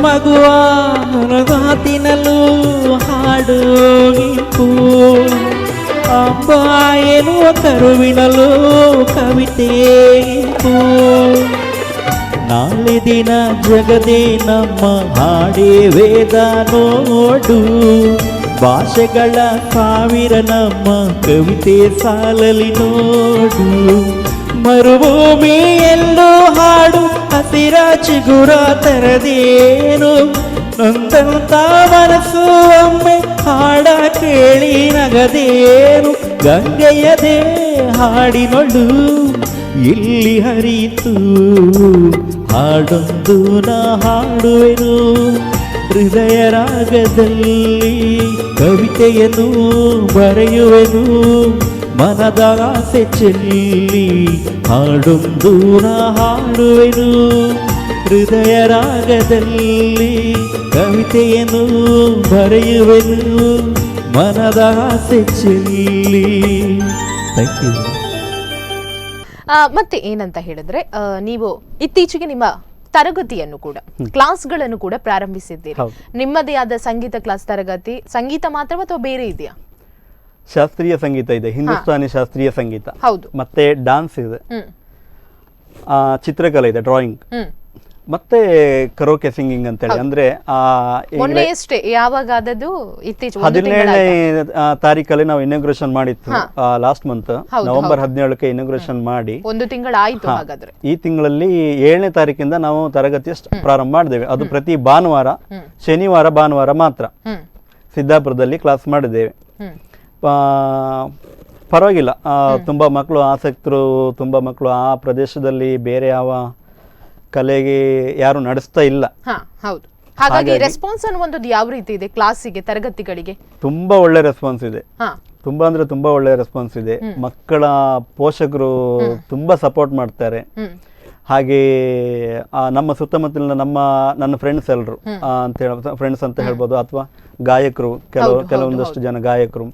ಮಗುವ ತಿನ್ನಲು ಹಾಡು ಅಬ್ಬ ಎನ್ನುವ ಕರುವಿನಲು ಕವಿತೆ ನಾಳೆ ದಿನ ಜಗದೇ ನಮ್ಮ ಹಾಡೇ ವೇದ ನೋಡು. ಭಾಷೆಗಳ ಸಾವಿರ ನಮ್ಮ ಕವಿತೆ ಸಾಲಲಿ ನೋಡು. ಮರುಭೂಮಿ ಎಲ್ಲೋ ಹಾಡು ಹಸಿರ ಚಿಗುರ ತರದೇನು. ನೊಂದಂತ ಮನಸ್ಸು ಒಮ್ಮೆ ಹಾಡ ಕೇಳಿ ನಗದೇನು. ಗಂಗೆಯದೇ ಹಾಡಿನೊಳು ಇಲ್ಲಿ ಹರಿಯಿತು ಹಾಡೊಂದು ನಾ ಹಾಡುವೆನು. ಹೃದಯ ರಾಗದಲ್ಲಿ ಕವಿತೆಯನ್ನು ಬರೆಯುವೆನು. ಮನದ ಆಸೆ ಚೆಲ್ಲಿ ಹಾಡೊಂದು ನಾ ಹಾಡುವೆನು. ಹೃದಯ ರಾಗದಲ್ಲಿ ಕವಿತೆಯನ್ನು ಬರೆಯುವೆನು. ಮನದ ಆಸೆ ಚೆಲ್ಲಿ. Thank you. ಮತ್ತೆ ಏನಂತ ಹೇಳಿದ್ರೆ ನೀವು ಇತ್ತೀಚೆಗೆ ನಿಮ್ಮ ತರಗತಿಯನ್ನು ಕೂಡ ಕ್ಲಾಸ್ಗಳನ್ನು ಕೂಡ ಪ್ರಾರಂಭಿಸಿದ್ದೀರಿ. ನಿಮ್ಮದೇ ಆದ ಸಂಗೀತ ಕ್ಲಾಸ್ ತರಗತಿ, ಸಂಗೀತ ಮಾತ್ರ ಅಥವಾ ಬೇರೆ ಇದೆಯಾ? ಶಾಸ್ತ್ರೀಯ ಸಂಗೀತ ಇದೆ, ಹಿಂದೂಸ್ತಾನಿ ಶಾಸ್ತ್ರೀಯ ಸಂಗೀತ. ಹೌದು. ಮತ್ತೆ ಡಾನ್ಸ್ ಇದೆ, ಚಿತ್ರಕಲೆ ಇದೆ, ಡ್ರಾಯಿಂಗ್, ಮತ್ತೆ ಕರೋಕೆ ಸಿಂಗಿಂಗ್ ಅಂತೇಳಿ. ಅಂದ್ರೆ ಮೊನ್ನೆಯಷ್ಟೇ ಯಾವಾಗಾದದ್ದು ಇತ್ತೀಚೆಗೆ 17ನೇ ತಾರೀಕಲ್ಲಿ ನಾವು ಇನಾಗ್ರೇಷನ್ ಮಾಡಿತ್ತು. ಲಾಸ್ಟ್ ಮಂತ್ ನವೆಂಬರ್ 17ಕ್ಕೆ ಇನಾಗ್ರೇಷನ್ ಮಾಡಿ 1 ತಿಂಗಳಾಯ್ತು. ಹಾಗಾದ್ರೆ ಈ ತಿಂಗಳಲ್ಲಿ 7ನೇ ತಾರೀಕಿಂದ ನಾವು ತರಗತಿ ಪ್ರಾರಂಭ ಮಾಡಿದ್ದೇವೆ. ಅದು ಪ್ರತಿ ಭಾನುವಾರ, ಶನಿವಾರ, ಭಾನುವಾರ ಮಾತ್ರ ಸಿದ್ದಾಪುರದಲ್ಲಿ ಕ್ಲಾಸ್ ಮಾಡಿದ್ದೇವೆ. ಪರವಾಗಿಲ್ಲ, ತುಂಬಾ ಮಕ್ಕಳು ಆಸಕ್ತರು, ತುಂಬಾ ಮಕ್ಕಳು ಆ ಪ್ರದೇಶದಲ್ಲಿ ಬೇರೆ ಯಾವ ಕಲೆಗೆ ಯಾರು ನಡೆಸ್ತಾ ಇಲ್ಲ. ಹೌದು. ಹಾಗಾಗಿ ರೆಸ್ಪಾನ್ಸ್ ಅನ್ನುವಂಥದ್ದು ಯಾವ ರೀತಿ ಇದೆ ಕ್ಲಾಸಿಗೆ, ತರಗತಿಗಳಿಗೆ? ತುಂಬಾ ಒಳ್ಳೆ ರೆಸ್ಪಾನ್ಸ್ ಇದೆ. ತುಂಬಾ ಅಂದ್ರೆ ತುಂಬಾ ಒಳ್ಳೆ ರೆಸ್ಪಾನ್ಸ್ ಇದೆ. ಮಕ್ಕಳ ಪೋಷಕರು ತುಂಬಾ ಸಪೋರ್ಟ್ ಮಾಡ್ತಾರೆ. ಹಾಗೆ ನಮ್ಮ ಸುತ್ತಮುತ್ತಲಿನ ನನ್ನ ಫ್ರೆಂಡ್ಸ್ ಎಲ್ಲರೂ ಅಂತ ಫ್ರೆಂಡ್ಸ್ ಅಂತ ಹೇಳ್ಬೋದು, ಅಥವಾ ಗಾಯಕರು, ಕೆಲವೊಂದಷ್ಟು ಜನ ಗಾಯಕರು.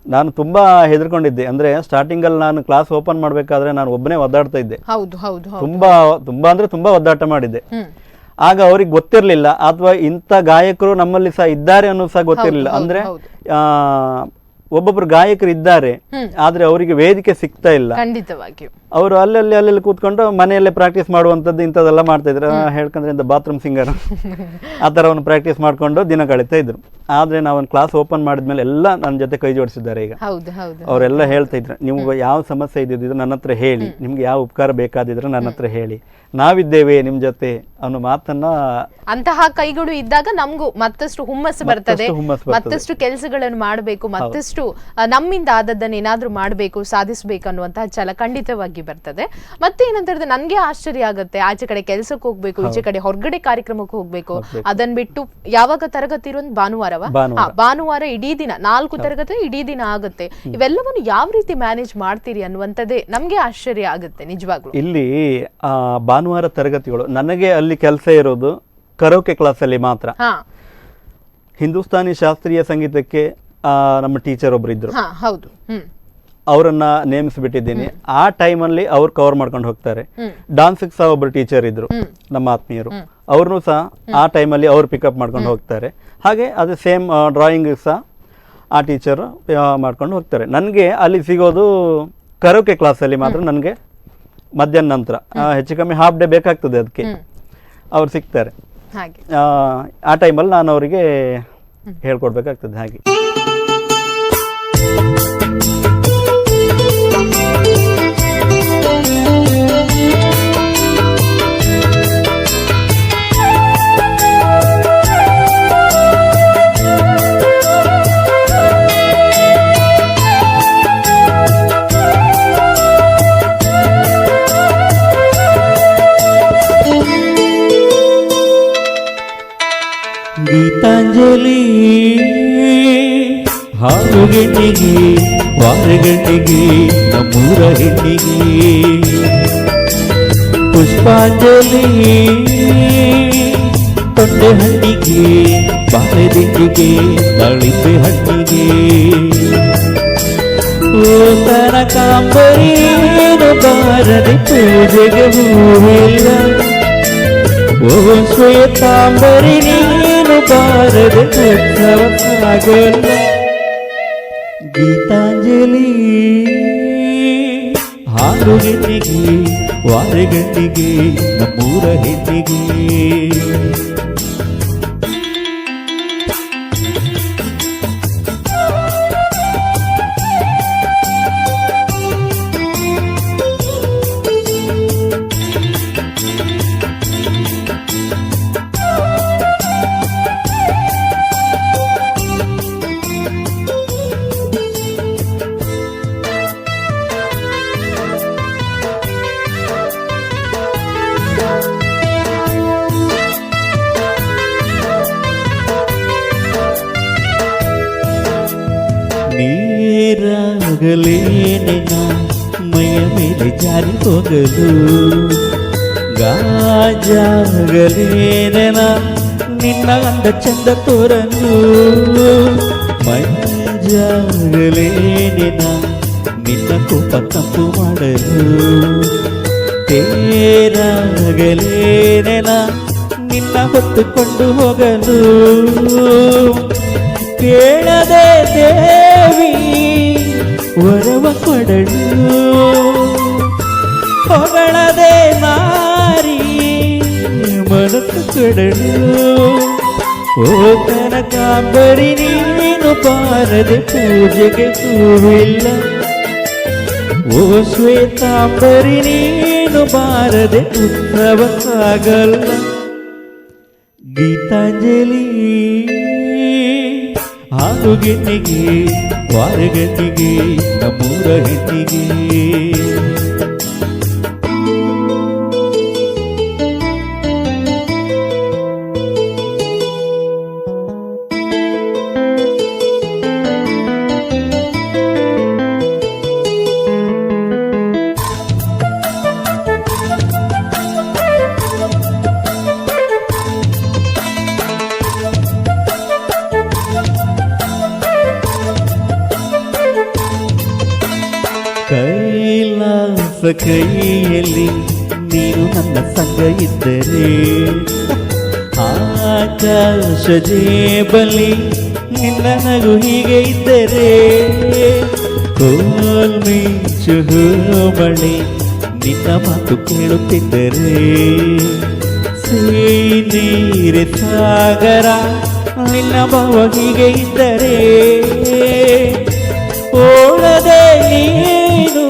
ನಾನು ತುಂಬಾ ಹೆದರ್ಕೊಂಡಿದ್ದೆ. ಅಂದ್ರೆ ಸ್ಟಾರ್ಟಿಂಗ್ ಅಲ್ಲಿ ನಾನು ಕ್ಲಾಸ್ ಓಪನ್ ಮಾಡ್ಬೇಕಾದ್ರೆ ನಾನು ಒಬ್ಬನೇ ಒದ್ದಾಡ್ತಾ ಇದ್ದೆ. ತುಂಬಾ ಅಂದ್ರೆ ತುಂಬಾ ಒದ್ದಾಟ ಮಾಡಿದ್ದೆ. ಆಗ ಅವ್ರಿಗೆ ಗೊತ್ತಿರ್ಲಿಲ್ಲ, ಅಥವಾ ಇಂಥ ಗಾಯಕರು ನಮ್ಮಲ್ಲಿ ಸಹ ಇದ್ದಾರೆ ಅನ್ನೋದು ಸಹ ಗೊತ್ತಿರ್ಲಿಲ್ಲ. ಅಂದ್ರೆ ಒಬ್ಬೊಬ್ರು ಗಾಯಕರು ಇದ್ದಾರೆ, ಆದ್ರೆ ಅವರಿಗೆ ವೇದಿಕೆ ಸಿಗ್ತಾ ಇಲ್ಲ. ಖಂಡಿತವಾಗಿ ಅವರು ಅಲ್ಲೆಲ್ಲಿ ಕೂತ್ಕೊಂಡು ಮನೆಯಲ್ಲೇ ಪ್ರಾಕ್ಟೀಸ್ ಮಾಡುವಂತದ್ದು ಇಂಥದ್ದೆಲ್ಲ ಮಾಡ್ತಾ ಇದ್ರು. ಹೇಳ್ಕೊಂಡ್ರೆ ಬಾತ್ರೂಮ್ ಸಿಂಗರ್ ಆ ತರ ಒಂದು ಪ್ರಾಕ್ಟೀಸ್ ಮಾಡ್ಕೊಂಡು ದಿನ ಕಳೀತಾ ಇದ್ರು. ಆದ್ರೆ ನಾವು ಒಂದು ಕ್ಲಾಸ್ ಓಪನ್ ಮಾಡಿದ್ಮೇಲೆ ಎಲ್ಲ ನನ್ನ ಜೊತೆ ಕೈ ಜೋಡಿಸಿದ್ದಾರೆ. ಈಗ ಅವರೆಲ್ಲ ಹೇಳ್ತಾ ಇದ್ರು, ನಿಮ್ಗೆ ಯಾವ ಸಮಸ್ಯೆ ಇದ್ದಿದ್ರು ನನ್ನ ಹತ್ರ ಹೇಳಿ, ನಿಮ್ಗೆ ಯಾವ ಉಪಕಾರ ಬೇಕಾದಿದ್ರು ನನ್ನ ಹತ್ರ ಹೇಳಿ, ನಾವಿದ್ದೇವೆ ನಿಮ್ ಜೊತೆ ಅನ್ನೋ ಮಾತನ್ನ. ಅಂತಹ ಕೈಗಳು ಇದ್ದಾಗ ನಮಗೂ ಮತ್ತಷ್ಟು ಹುಮ್ಮಸ್ಸು ಬರ್ತದೆ, ಮತ್ತಷ್ಟು ಕೆಲಸಗಳನ್ನು ಮಾಡಬೇಕು, ಮತ್ತಷ್ಟು ನಮ್ಮಿಂದ ಆದದ್ದನ್ನು ಏನಾದ್ರೂ ಮಾಡಬೇಕು, ಸಾಧಿಸಬೇಕು ಅನ್ನುವಂತಹ ಛಲ ಖಂಡಿತವಾಗಿ ಬರ್ತದೆ. ಮತ್ತೆ ಏನಂತ ಹೇಳಿದ್ರೆ ನನ್ಗೆ ಆಶ್ಚರ್ಯ ಆಗುತ್ತೆ, ಆಚೆ ಕಡೆ ಕೆಲ್ಸಕ್ಕೆ ಹೋಗ್ಬೇಕು, ಈಚೆ ಕಡೆ ಹೊರಗಡೆ ಕಾರ್ಯಕ್ರಮಕ್ಕೆ ಹೋಗ್ಬೇಕು. ಅದನ್ನ ಬಿಟ್ಟು ಯಾವಾಗ ತರಗತಿ ಇರೋದು ಭಾನುವಾರ ಇಡೀ ದಿನ 4 ತರಗತಿ ಇಡೀ ದಿನ ಆಗುತ್ತೆ. ಇವೆಲ್ಲವನ್ನು ಯಾವ ರೀತಿ ಮ್ಯಾನೇಜ್ ಮಾಡ್ತೀರಿ ಅನ್ನುವಂಥದ್ದೇ ನಮ್ಗೆ ಆಶ್ಚರ್ಯ ಆಗುತ್ತೆ ನಿಜವಾಗ್ಲೂ. ಇಲ್ಲಿ ಭಾನುವಾರ ತರಗತಿಗಳು, ನನಗೆ ಅಲ್ಲಿ ಕೆಲಸ ಇರೋದು ಕರೋಕೆ ಕ್ಲಾಸ್ ಅಲ್ಲಿ ಮಾತ್ರ. ಹಿಂದೂಸ್ತಾನಿ ಶಾಸ್ತ್ರೀಯ ಸಂಗೀತಕ್ಕೆ ನಮ್ಮ ಟೀಚರ್ ಒಬ್ರು ಇದ್ರು, ಅವರನ್ನ ನೇಮಿಸಿಬಿಟ್ಟಿದ್ದೀನಿ. ಆ ಟೈಮಲ್ಲಿ ಅವ್ರು ಕವರ್ ಮಾಡ್ಕೊಂಡು ಹೋಗ್ತಾರೆ. ಡಾನ್ಸ್ಗೆ ಸಹ ಒಬ್ರು ಟೀಚರ್ ಇದ್ರು, ನಮ್ಮ ಆತ್ಮೀಯರು, ಅವ್ರನ್ನೂ ಸಹ ಆ ಟೈಮಲ್ಲಿ ಅವ್ರು ಪಿಕಪ್ ಮಾಡ್ಕೊಂಡು ಹೋಗ್ತಾರೆ. ಹಾಗೆ ಅದು ಸೇಮ್ ಡ್ರಾಯಿಂಗ್ ಸಹ ಆ ಟೀಚರ್ ಮಾಡ್ಕೊಂಡು ಹೋಗ್ತಾರೆ. ನನಗೆ ಅಲ್ಲಿ ಸಿಗೋದು ಕರೋಕೆ ಕ್ಲಾಸಲ್ಲಿ ಮಾತ್ರ. ನನಗೆ ಮಧ್ಯಾಹ್ನ ನಂತರ ಹೆಚ್ಚು ಕಮ್ಮಿ ಹಾಫ್ ಡೇ ಬೇಕಾಗ್ತದೆ, ಅದಕ್ಕೆ ಅವ್ರು ಸಿಗ್ತಾರೆ. ಆ ಟೈಮಲ್ಲಿ ನಾನು ಅವರಿಗೆ ಹೇಳ್ಕೊಡ್ಬೇಕಾಗ್ತದೆ. ಹಾಗೆ ಗೀತಾಂಜಲಿ ಹಾಡುಗೆಣ್ಣಿಗೆ, ವಾರಗಣ್ಣಿಗೆ, ನಮ್ಮೂರ ಹೆಣ್ಣಿಗೆ. ಪುಷ್ಪಾಂಜಲಿ ತೊಂಡೆ ಹಣ್ಣಿಗೆ, ಬಾಳೆದಿಂಡಿಗೆ, ದಾಳಿಂಬೆ ಹಣ್ಣಿಗೆ. ಓ ಕನಕಾಂಬರಿ ಬಾರದೆ ಪೂಜೆಗೆ ಹೂವಿಲ್ಲ, ಓ ಶ್ವೇತಾಂಬರಿ ನೀನು ಬಾರದೆ ಉತ್ಸವ ಸಾಗೋಲ್ಲ. ಗೀತಾಂಜಲಿ ಆರು ಹೆಣ್ಣಿಗೆ ವಾರಗಣ್ಣಿಗೆ ನಮ್ಮೂರ ಹೆಣ್ಣಿಗೆ ನೀರಾಗಲೇನೆ ನಾ ಮೈಯ ಮೇಲೆ ಜಾರಿ ಹೋಗಲು ಗಾಜಾಗಲೇನೆ ನಾ ನಿನ್ನ ಅಂದ ಚಂದ ತೋರಲು ಮಂಜಾಗಲೇನೆ ನಾ ನಿನ್ನ ಕೋಪ ತಪ್ಪು ಮಾಡಲು ತೇರಾಗಲೇನೆ ನಾ ನಿನ್ನ ಹೊತ್ತುಕೊಂಡು ಹೋಗಲು ಕೇಳದೆ ದೇವಿ ವರವ ಕೊಡಲು ಹೊಗಳದೆ ನಾರಿ ಮನಸ್ಸು ಕೊಡಲು ಓ ಕನಕಾಂಬರಿ ನೀನು ಬಾರದೆ ಪೂಜೆಗೆ ಹೂವಿಲ್ಲ ಓ ಶ್ವೇತಾಂಬರಿ ನೀನು ಬಾರದೆ ಉತ್ಸವ ಸಾಗಲ್ಲ ಗೀತಾಂಜಲಿ ಆರು ಗೆಣ್ಣಿಗೆ ವಾರಗಣ್ಣಿಗೆ ನಮ್ಮೂರ ಹೆಣ್ಣಿಗೆ ಕೈಲಾಸ ಕೈಯಲ್ಲಿ ನೀನು ನನ್ನ ಸಂಗ ಇದ್ದರೆ ಆಕಾಶ ಜೇಬಲಿ ನಿನ್ನ ನಗು ಹೀಗೆ ಇದ್ದರೆ ಕೋಲ್ಮೀಚು ಮಳೆ ನಿನ್ನ ಮಾತು ಕೇಳುತ್ತಿದ್ದರೆ ನೀರೆ ಸಾಗರ ನಿನ್ನ ಭಾವ ಹೀಗೆ ಇದ್ದರೆ ಓಡದೆ ನೀನು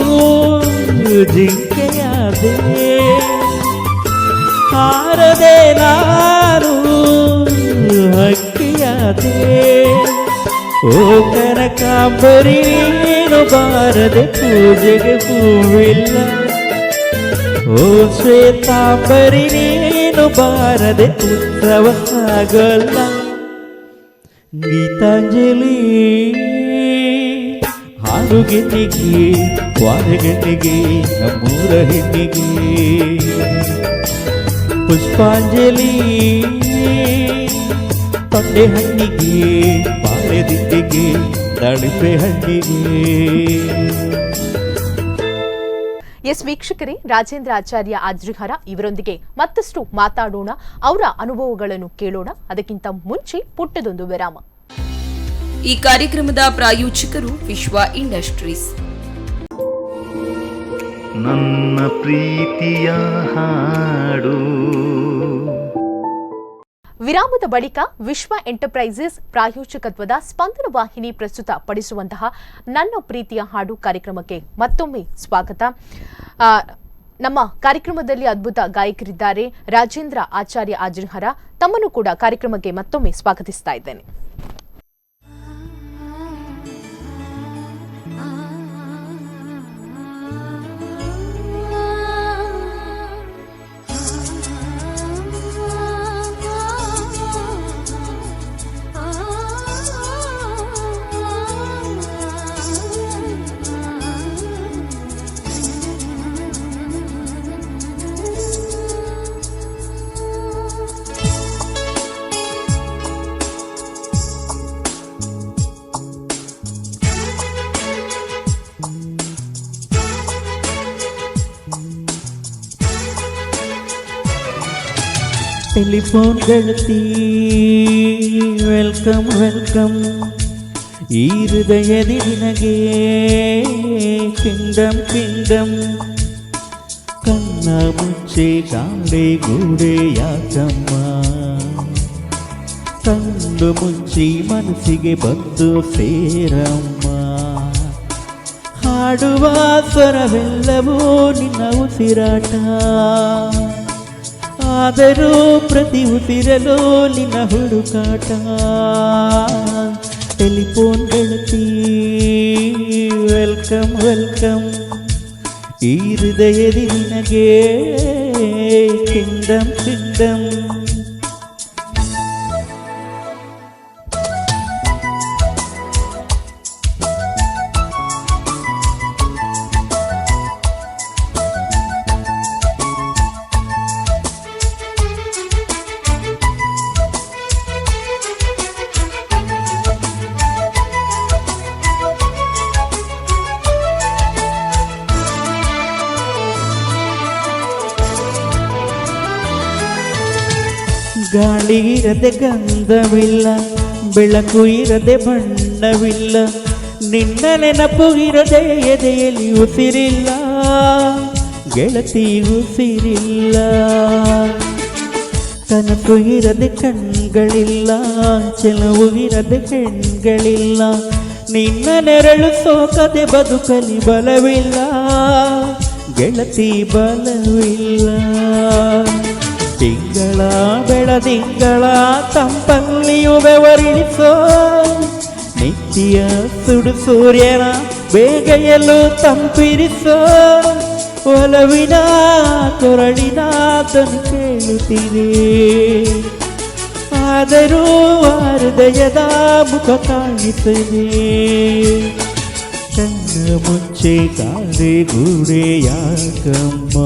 ಜಿಂಕೆಯಾದೆ ಹಾರದೆ ನಾನು ಹಕ್ಕಿಯಾದೆ ಓ ಕನಕಾಂಬರಿ ನೀನು ಬಾರದೆ ಪೂಜೆಗೆ ಹೂವಿಲ್ಲ ಓ ಶ್ವೇತಾಂಬರಿ ನೀನು ಬಾರದೆ ಉತ್ಸವ ಸಾಗಲ್ಲ ಗೀತಾಂಜಲಿ ಆರು ಗೆಣ್ಣಿಗೆ ವಾರಗಣ್ಣಿಗೆ ನಮ್ಮೂರ ಹೆಣ್ಣಿಗೆ ಪುಷ್ಪಾಂಜಲಿ ತೊಂಡೆ ಹಣ್ಣಿಗೆ ಬಾಳೆದಿಂಡಿಗೆ ದಾಳಿಂಬೆ ಹಣ್ಣಿಗೆ. ಎಸ್ ವೀಕ್ಷಕರೇ, ರಾಜೇಂದ್ರ ಆಚಾರ್ಯ ಆಜ್ರಿಹರ ಇವರೊಂದಿಗೆ ಮತ್ತಷ್ಟು ಮಾತಾಡೋಣ, ಅವರ ಅನುಭವಗಳನ್ನು ಕೇಳೋಣ. ಅದಕ್ಕಿಂತ ಮುಂಚೆ ಪುಟ್ಟದೊಂದು ವಿರಾಮ. ಈ ಕಾರ್ಯಕ್ರಮದ ಪ್ರಾಯೋಜಕರು ವಿಶ್ವ ಇಂಡಸ್ಟ್ರೀಸ್. ನನ್ನ ಪ್ರೀತಿಯ ಹಾಡು. ವಿರಾಮದ ಬಳಿಕ ವಿಶ್ವ ಎಂಟರ್ಪ್ರೈಸಸ್ ಪ್ರಾಯೋಜಕತ್ವದ ಸ್ಪಂದನ ವಾಹಿನಿ ಪ್ರಸ್ತುತ ಪಡಿಸುವಂತಹ ನನ್ನ ಪ್ರೀತಿಯ ಹಾಡು ಕಾರ್ಯಕ್ರಮಕ್ಕೆ ಮತ್ತೊಮ್ಮೆ ಸ್ವಾಗತ. ನಮ್ಮ ಕಾರ್ಯಕ್ರಮದಲ್ಲಿ ಅದ್ಭುತ ಗಾಯಕರಿದ್ದಾರೆ ರಾಜೇಂದ್ರ ಆಚಾರ್ಯ ಆಜ್ರಿಹರ. ತಮ್ಮನ್ನು ಕೂಡ ಕಾರ್ಯಕ್ರಮಕ್ಕೆ ಮತ್ತೊಮ್ಮೆ ಸ್ವಾಗತಿಸ್ತಾ ಇದ್ದೇನೆ. ಟೆಲಿಫೋನ್ ಗೆಳತಿ ವೆಲ್ಕಮ್ ವೆಲ್ಕಮ್, ಈ ಹೃದಯದಿ ನಿನಗೆ ಕಿಂಗ್ಡಮ್ ಕಿಂಗ್ಡಮ್. ಕಣ್ಣ ಮುಚ್ಚಿ ಕಾಡೆ ಗೂಡೆ ಯಾಕಮ್ಮ, ಕಣ್ಣು ಮುಚ್ಚಿ ಮನಸ್ಸಿಗೆ ಬಂದು ಸೇರಮ್ಮ. ಹಾಡುವ ಸ್ವರವೆಲ್ಲವೂ ನಿನ್ನ ಉಸಿರಾಟ, ಆದರೂ ಪ್ರತಿ ಉಸಿರಲು ನಿನ್ನ ಹುಡುಕಾಟ. ಟೆಲಿಫೋನ್ ಗೆಳತಿ ವೆಲ್ಕಮ್ ವೆಲ್ಕಮ್, ಈ ಹೃದಯದಿ ನಿನಗೆ ಕಿಂಗ್ಡಮ್ ಕಿಂಗ್ಡಮ್. ಗಾಳಿ ಇರದೆ ಗಂಧವಿಲ್ಲ, ಬೆಳಕು ಇರದೆ ಬಣ್ಣವಿಲ್ಲ, ನಿನ್ನ ನೆನಪು ಇರದೆ ಎದೆಯಲ್ಲಿ ಉಸಿರಿಲ್ಲ, ಗೆಳತಿ ಉಸಿರಿಲ್ಲ. ಕನಸು ಇರದೆ ಕಣ್ಗಳಿಲ್ಲ, ಚೆಲುವು ಇರದೆ ಹೆಣ್ಗಳಿಲ್ಲ, ನಿನ್ನ ನೆರಳು ಸೋಕದೆ ಬದುಕಲಿ ಬಲವಿಲ್ಲ, ಗೆಳತಿ ಬಲವಿಲ್ಲ. ತಿಂಗಳ ಬೆಳದಿಂಗಳ ತಂಪಲ್ಲಿಯು ಬೆವರಿಳಿಸೋ, ನಿತ್ಯ ಸುಡು ಸೂರ್ಯನ ಬೇಗೆಯಲು ತಂಪಿರಿಸೋ, ಒಲವಿನ ಕೊರಳಿನ ತನು ಕೇಳುತ್ತೀರಿ, ಆದರೂ ಹೃದಯದ ಮುಖ ಕಾಣಿಸದೆ. ಕಣ್ಣ ಮುಚ್ಚೆ ಕಾಡೆ ಗೂಡೆ ಯಾಕಮ್ಮ,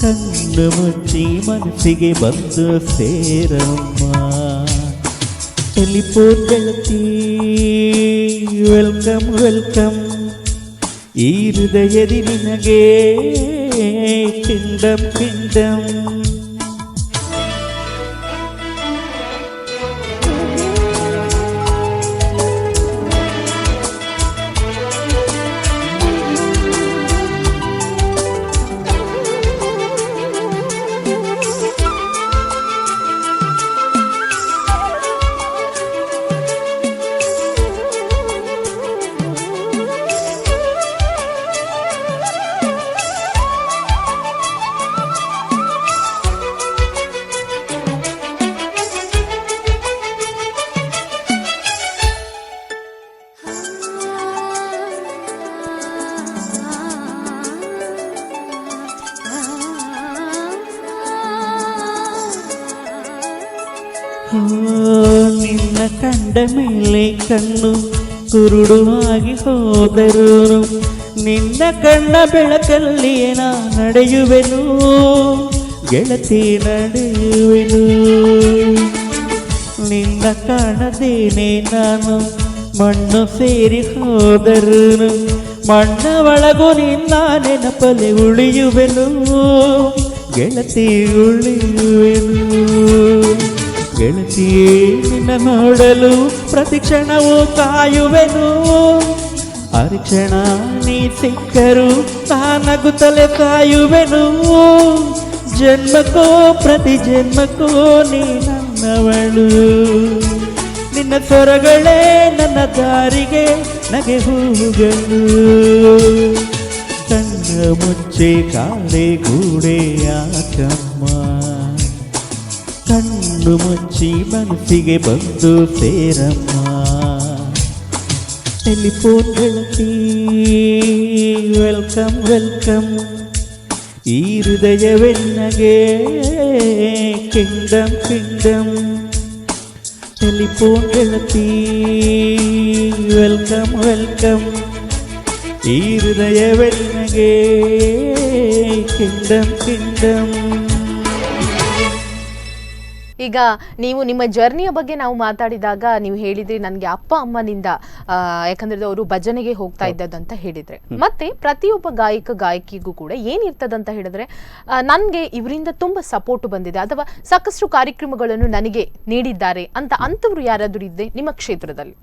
ಕಣ್ಣು ಮುಚ್ಚಿ ಮನಸ್ಸಿಗೆ ಬಂದು ಸೇರಮ್ಮ. ಟೆಲಿಫೋನ್ ಗೆಳತಿ ವೆಲ್ಕಮ್ ವೆಲ್ಕಮ್, ಈ ಹೃದಯದಿ ನಿನಗೆ ಕಿಂಗ್ಡಮ್ ಕಿಂಗ್ಡಮ್. ನಿನ್ನ ಕಂಡ ಮೇಲೆ ಕಣ್ಣು ಕುರುಡು ಆಗಿ ಹೋದರು, ನಿನ್ನ ಕಣ್ಣ ಬೆಳಕಲ್ಲಿಯೇ ನಾ ನಡೆಯುವೆನು, ಗೆಳತಿ ನಡೆಯುವೆನು. ನಿನ್ನ ಕಾಣದೇನೆ ನಾನು ಮಣ್ಣು ಸೇರಿ ಹೋದರು, ಮಣ್ಣ ಒಳಗು ನಿನ್ನ ನೆನಪಲೆ ಉಳಿಯುವೆನು, ಗೆಳತಿ ಉಳಿಯುವೆನು. ಗೆಳತಿಯೇ ನಿನ್ನ ನೋಡಲು ಪ್ರತಿ ಕ್ಷಣವೂ ಕಾಯುವೆನು, ಅರಿಕ್ಷಣ ನೀ ಸಿಕ್ಕರು ನಾನಗುತ್ತಲೇ ಕಾಯುವೆನು. ಜನ್ಮಕ್ಕೋ ಪ್ರತಿ ಜನ್ಮಕ್ಕೋ ನೀ ನನ್ನವಳು, ನಿನ್ನ ಸ್ವರಗಳೇ ನನ್ನ ದಾರಿಗೆ ನಗೆ ಹೂಗಳು. ಕಣ್ಣ ಮುಚ್ಚೆ ಕಾಡೆ ಗೂಡೆ ಯಾಕಮ್ಮ, ಕಣ್ಣು ಮುಚ್ಚಿ ಮನಸ್ಸಿಗೆ ಬಂದು ಸೇರಮ್ಮ. ಟೆಲಿಫೋನ್ ಗೆಳತಿ ವೆಲ್ಕಮ್ ವೆಲ್ಕಮ್, ಈ ಹೃದಯವೆನ್ನಗೆ ಕಿಂಗ್ಡಮ್ ಕಿಂಗ್ಡಮ್. ಟೆಲಿಫೋನ್ ಗೆಳತಿ ವೆಲ್ಕಮ್ ವೆಲ್ಕಮ್, ಈ ಹೃದಯವೆನ್ನಗೆ ಕಿಂಗ್ಡಮ್ ಕಿಂಗ್ಡಮ್. ಈಗ ನೀವು ನಿಮ್ಮ ಜರ್ನಿಯ ಬಗ್ಗೆ ನಾವು ಮಾತಾಡಿದಾಗ ನೀವು ಹೇಳಿದ್ರಿ ನನಗೆ ಅಪ್ಪ ಅಮ್ಮನಿಂದ ಯಾಕಂದ್ರೆ ಅವರು ಭಜನೆಗೆ ಹೋಗ್ತಾ ಇದ್ದದಂತ ಹೇಳಿದ್ರೆ, ಮತ್ತೆ ಪ್ರತಿಯೊಬ್ಬ ಗಾಯಕಿಗೂ ಕೂಡ ಏನಿರ್ತದಂತ ಹೇಳಿದ್ರೆ ನನ್ಗೆ ಇವರಿಂದ ತುಂಬಾ ಸಪೋರ್ಟ್ ಬಂದಿದೆ ಅಥವಾ ಸಾಕಷ್ಟು ಕಾರ್ಯಕ್ರಮಗಳನ್ನು ನನಗೆ ನೀಡಿದ್ದಾರೆ ಅಂತ ಅಂತವ್ರು ಯಾರಾದ್ರೂ ಇದ್ದೆ ನಿಮ್ಮ ಕ್ಷೇತ್ರದಲ್ಲಿ?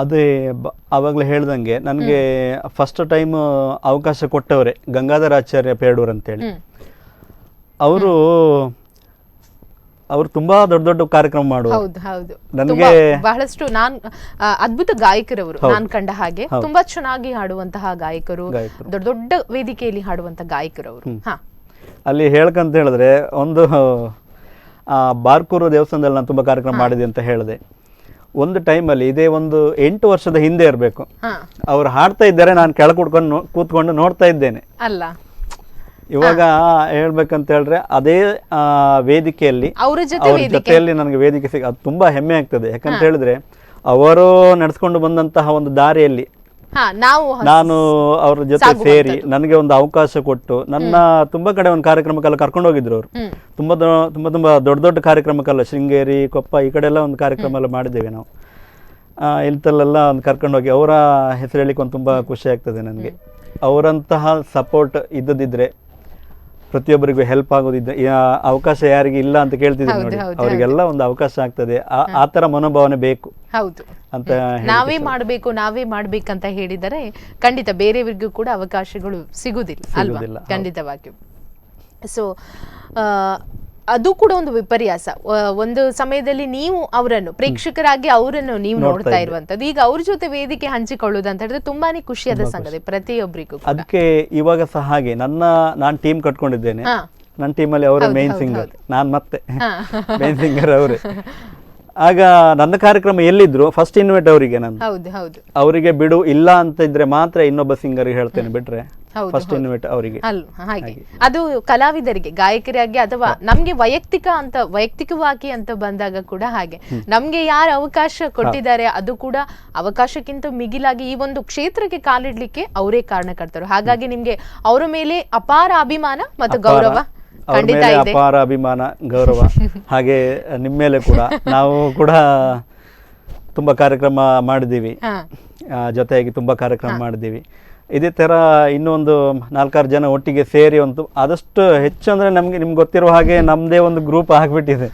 ಅದೇ ಆವಾಗಲೇ ಹೇಳ್ದಂಗೆ ನನಗೆ ಫಸ್ಟ್ ಟೈಮ್ ಅವಕಾಶ ಕೊಟ್ಟವರೇ ಗಂಗಾಧರ ಆಚಾರ್ಯ ಪೇಡೂರ್ ಅಂತೇಳಿ. ಅವರು ತುಂಬಾ ದೊಡ್ಡ ದೊಡ್ಡ ಕಾರ್ಯಕ್ರಮ ಮಾಡುವರು. ನನಗೆ ಬಹಳಷ್ಟು ಅದ್ಭುತ ಗಾಯಕರವರು, ನಾನ್ ಕಂಡ ಹಾಗೆ ತುಂಬಾ ಚೆನ್ನಾಗಿ ಹಾಡುವಂತಹ ಗಾಯಕರು, ದೊಡ್ಡ ದೊಡ್ಡ ವೇದಿಕೆಯಲ್ಲಿ ಹಾಡುವಂತ ಗಾಯಕರವರು. ಅಲ್ಲಿ ಹೇಳ್ಕಂತ ಹೇಳಿದ್ರೆ ಒಂದು ಬಾರ್ಕೂರು ದೇವಸ್ಥಾನದಲ್ಲಿ ನಾನು ತುಂಬಾ ಕಾರ್ಯಕ್ರಮ ಮಾಡಿದೆ ಅಂತ ಹೇಳಿದೆ. ಒಂದು ಟೈಮಲ್ಲಿ ಇದೇ ಒಂದು 8 ವರ್ಷದ ಹಿಂದೆ ಇರಬೇಕು, ಅವ್ರು ಹಾಡ್ತಾ ಇದ್ದಾರೆ, ನಾನು ಕೆಳ ಕೂತ್ಕೊಂಡು ನೋಡ್ತಾ ಇದ್ದೇನೆ ಅಲ್ಲ. ಇವಾಗ ಹೇಳ್ಬೇಕಂತ ಹೇಳಿದ್ರೆ ಅದೇ ವೇದಿಕೆಯಲ್ಲಿ ಅವ್ರ ಜೊತೆಯಲ್ಲಿ ನನಗೆ ವೇದಿಕೆ ಅದು ತುಂಬಾ ಹೆಮ್ಮೆ ಆಗ್ತದೆ. ಯಾಕಂತ ಹೇಳಿದ್ರೆ ಅವರು ನಡೆಸ್ಕೊಂಡು ಬಂದಂತಹ ಒಂದು ದಾರಿಯಲ್ಲಿ ನಾನು ಅವ್ರ ಜೊತೆ ಸೇರಿ ನನಗೆ ಒಂದು ಅವಕಾಶ ಕೊಟ್ಟು ನನ್ನ ತುಂಬಾ ಕಡೆ ಒಂದು ಕಾರ್ಯಕ್ರಮಕ್ಕೆಲ್ಲ ಕರ್ಕೊಂಡು ಹೋಗಿದ್ರು ಅವರು. ತುಂಬಾ ತುಂಬಾ ದೊಡ್ಡ ದೊಡ್ಡ ಕಾರ್ಯಕ್ರಮಕ್ಕೆಲ್ಲ ಶೃಂಗೇರಿ, ಕೊಪ್ಪ ಈ ಕಡೆ ಎಲ್ಲ ಒಂದು ಕಾರ್ಯಕ್ರಮ ಎಲ್ಲ ಮಾಡಿದ್ದೇವೆ ನಾವು. ಇಂಥಲ್ಲೆಲ್ಲ ಒಂದು ಕರ್ಕೊಂಡು ಹೋಗಿ ಅವರ ಹೆಸರು ಹೇಳಿಕೊಂಡು ಒಂದು ತುಂಬಾ ಖುಷಿ ಆಗ್ತದೆ ನನಗೆ. ಅವರಂತಹ ಸಪೋರ್ಟ್ ಇದ್ದದಿದ್ರೆ, ಪ್ರತಿಯೊಬ್ಬರಿಗೂ ಹೆಲ್ಪ್ ಆಗೋದಿದ್ರೆ, ಅವಕಾಶ ಯಾರಿಗೆ ಇಲ್ಲ ಅಂತ ಕೇಳ್ತಿದ್ದೀನಿ ನೋಡಿ, ಅವರಿಗೆಲ್ಲ ಒಂದು ಅವಕಾಶ ಆಗ್ತದೆ. ಆ ತರ ಮನೋಭಾವನೆ ಬೇಕು. ಹೌದು ಅಂತ ನಾವೇ ಮಾಡ್ಬೇಕಂತ ಹೇಳಿದರೆ ಖಂಡಿತ ಬೇರೆಯವರಿಗೂ ಕೂಡ ಅವಕಾಶಗಳು ಸಿಗುದಿಲ್ಲ ಅಲ್ವಾ? ಖಂಡಿತವಾಗಿಯೂ. ಸೊ ಅದು ಕೂಡ ಒಂದು ವಿಪರ್ಯಾಸ. ಒಂದು ಸಮಯದಲ್ಲಿ ನೀವು ಅವರನ್ನು ಪ್ರೇಕ್ಷಕರಾಗಿ ಅವರನ್ನು ನೀವು ನೋಡ್ತಾ ಇರುವಂತದ್ದು, ಈಗ ಅವ್ರ ಜೊತೆ ವೇದಿಕೆ ಹಂಚಿಕೊಳ್ಳುವುದು ಅಂತ ಹೇಳಿದ್ರೆ ತುಂಬಾನೇ ಖುಷಿಯಾದ ಸಂಗತಿ ಪ್ರತಿಯೊಬ್ಬರಿಗೂ. ಅದಕ್ಕೆ ಇವಾಗ ಸಹ ಹಾಗೆ ನಾನು ಟೀಮ್ ಕಟ್ಕೊಂಡಿದ್ದೇನೆ. ನನ್ನ ಟೀಮಲ್ಲಿ ಅವರೇ ಮೇನ್ ಸಿಂಗರ್, ನಾನು ಮತ್ತೆ ಮೇನ್ ಸಿಂಗರ್ ಅವರೇ. ಆಗ ನನ್ನ ಕಾರ್ಯಕ್ರಮ ಎಲ್ಲಿದ್ರು ಫಸ್ಟ್ ಇನ್ವೈಟ್ ಅವರಿಗೆ, ನಾನು ಅವರಿಗೆ ಬಿಡು ಇಲ್ಲ ಅಂತ ಇದ್ರೆ ಮಾತ್ರ ಇನ್ನೊಬ್ಬ ಸಿಂಗರ್ ಹೇಳ್ತೇನೆ, ಬಿಟ್ರೆ ಫಸ್ಟ್ ಇನ್ವೈಟ್ ಅವರಿಗೆ. ಹಾಗೆ ಅದು ಕಲಾವಿದರಿಗೆ, ಗಾಯಕರಾಗಿ ಅಥವಾ ನಮ್ಗೆ ವೈಯಕ್ತಿಕವಾಗಿ ಅಂತ ಬಂದಾಗ ಕೂಡ ಹಾಗೆ ನಮ್ಗೆ ಯಾರು ಅವಕಾಶ ಕೊಟ್ಟಿದ್ದಾರೆ ಅದು ಕೂಡ ಅವಕಾಶಕ್ಕಿಂತ ಮಿಗಿಲಾಗಿ ಈ ಒಂದು ಕ್ಷೇತ್ರಕ್ಕೆ ಕಾಲಿಡ್ಲಿಕ್ಕೆ ಅವರೇ ಕಾರಣಕರ್ತರು. ಹಾಗಾಗಿ ನಿಮ್ಗೆ ಅವರ ಮೇಲೆ ಅಪಾರ ಅಭಿಮಾನ ಮತ್ತು ಗೌರವ ಖಂಡಿತ ಇದೆ. ಅಪಾರ ಅಭಿಮಾನ, ಗೌರವ. ಹಾಗೆ ನಿಮ್ಮ ಮೇಲೆ ಕೂಡ ನಾವು ಕೂಡ ತುಂಬಾ ಕಾರ್ಯಕ್ರಮ ಮಾಡಿದ್ದೀವಿ, ಜೊತೆಯಾಗಿ ತುಂಬಾ ಕಾರ್ಯಕ್ರಮ ಮಾಡಿದ್ದೀವಿ. ಇದೇ ತರ ಇನ್ನೊಂದು 4-6 ಜನ ಒಟ್ಟಿಗೆ ಸೇರಿ ಒಂದು ಆದಷ್ಟು ಹೆಚ್ಚು ಅಂದ್ರೆ ನಿಮ್ಗೆ ಗೊತ್ತಿರುವ ಹಾಗೆ ನಮ್ದೇ ಒಂದು ಗ್ರೂಪ್ ಆಗ್ಬಿಟ್ಟಿದೆ.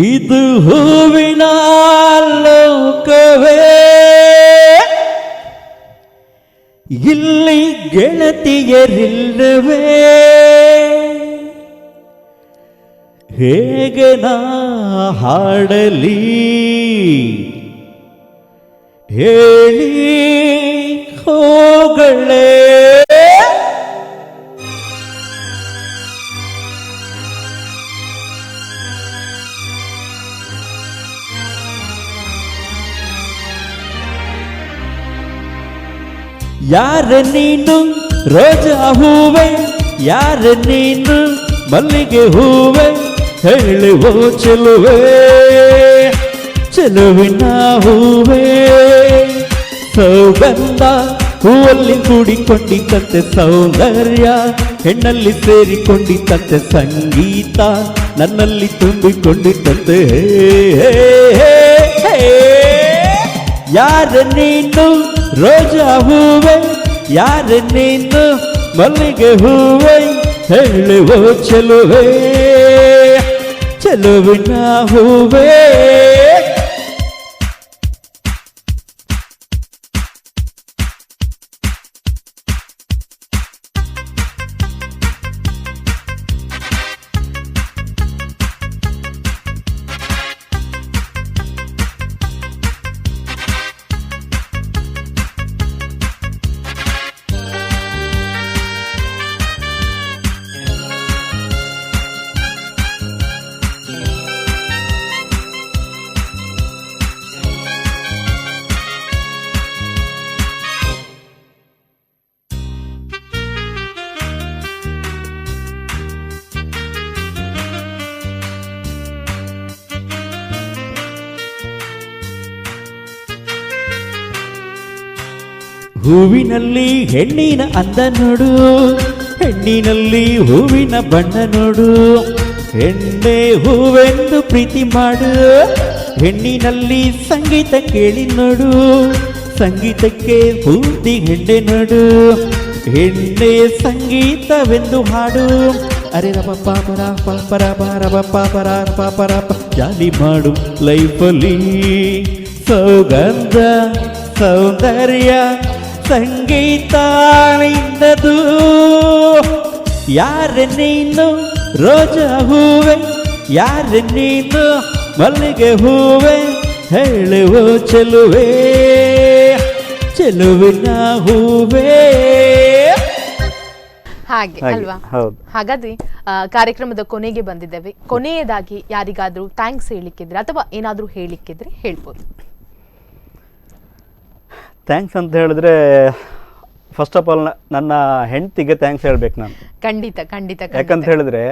ಇದು ಹೂವಿನ ಲೋಕವೇ, ಇಲ್ಲಿ ಗೆಳತಿಯರಿಲ್ಲವೇ, ಹೇಗೆ ನಾ ಹಾಡಲಿ ಹೇಳಿ ಹೋಗಳೇ. ಯಾರ ನೀನು ರೋಜಾ ಹೂವೆ, ಯಾರ ನೀನು ಮಲ್ಲಿಗೆ ಹೂವೆ, ಹೇಳುವೋ ಚೆಲುವೆ ಚೆಲುವಿನ ಹೂವೆ. ಸೌಗಂಧ ಹೂವಲ್ಲಿ ಕೂಡಿಕೊಂಡಿದ್ದಂತೆ ಸೌಂದರ್ಯ, ಹೆಣ್ಣಲ್ಲಿ ಸೇರಿಕೊಂಡಿದ್ದಂತೆ ಸಂಗೀತ, ನನ್ನಲ್ಲಿ ತುಂಬಿಕೊಂಡಿದ್ದಂತೆ. ಯಾರ ನೀನು ರೋಜಾ ಹೂವೆ, ಯಾರ ನೀನು ಮಲ್ಲಿಗೆ ಹೂವೆ, ಹೇಳುವೋ ಚೆಲುವೆ ಚೆಲುವಿನ ಹೂವೆ. ಹೂವಿನಲ್ಲಿ ಹೆಣ್ಣಿನ ಅಂದ ನೋಡು, ಹೆಣ್ಣಿನಲ್ಲಿ ಹೂವಿನ ಬಣ್ಣ ನೋಡು. ಹೆಣ್ಣೆ ಹೂವೆಂದು ಪ್ರೀತಿ ಮಾಡು, ಹೆಣ್ಣಿನಲ್ಲಿ ಸಂಗೀತ ಕೇಳಿ ನೋಡು, ಸಂಗೀತಕ್ಕೆ ಪೂರ್ತಿ ಹೆಣ್ಣೆ ನೋಡು. ಹೆಣ್ಣೆ ಸಂಗೀತವೆಂದು ಹಾಡು. ಅರೆ ರಪ ಪಾಪರ ಪಾಪರ ರಪ ಪಾಪರ ಪಾಪರ ಜಾಲಿ ಮಾಡು ಲೈಫಲ್ಲಿ. ಸೌಗಂಧ ಸೌಂದರ್ಯ ಸಂಗೀತ ನಿನ್ನದು. ಯಾರೆ ನೀನು ರೋಜಾ ಹೂವೆ, ಯಾರೆ ನೀನು ಮಲ್ಲಿಗೆ ಹೂವೆ, ಹೇಳುವ ಚೆಲುವೆ ಚೆಲುವಿನ ಹೂವೇ. ಹಾಗೆ ಅಲ್ವಾ? ಹೌದು. ಹಾಗಾದ್ರೆ ಕಾರ್ಯಕ್ರಮದ ಕೊನೆಗೆ ಬಂದಿದ್ದೇವೆ. ಕೊನೆಯದಾಗಿ ಯಾರಿಗಾದ್ರೂ ಥ್ಯಾಂಕ್ಸ್ ಹೇಳಿಕ್ಕಿದ್ರೆ ಅಥವಾ ಏನಾದ್ರೂ ಹೇಳಿಕ್ಕಿದ್ರೆ ಹೇಳ್ಬೋದು. ಥ್ಯಾಂಕ್ಸ್ ಅಂತ ಹೇಳಿದ್ರೆ ಫಸ್ಟ್ ಆಫ್ ಆಲ್ ನನ್ನ ಹೆಂಡತಿಗೆ ಥ್ಯಾಂಕ್ಸ್ ಹೇಳ್ಬೇಕು ನಾನು. ಖಂಡಿತ ಖಂಡಿತ. ಯಾಕಂತ ಹೇಳಿದ್ರೆ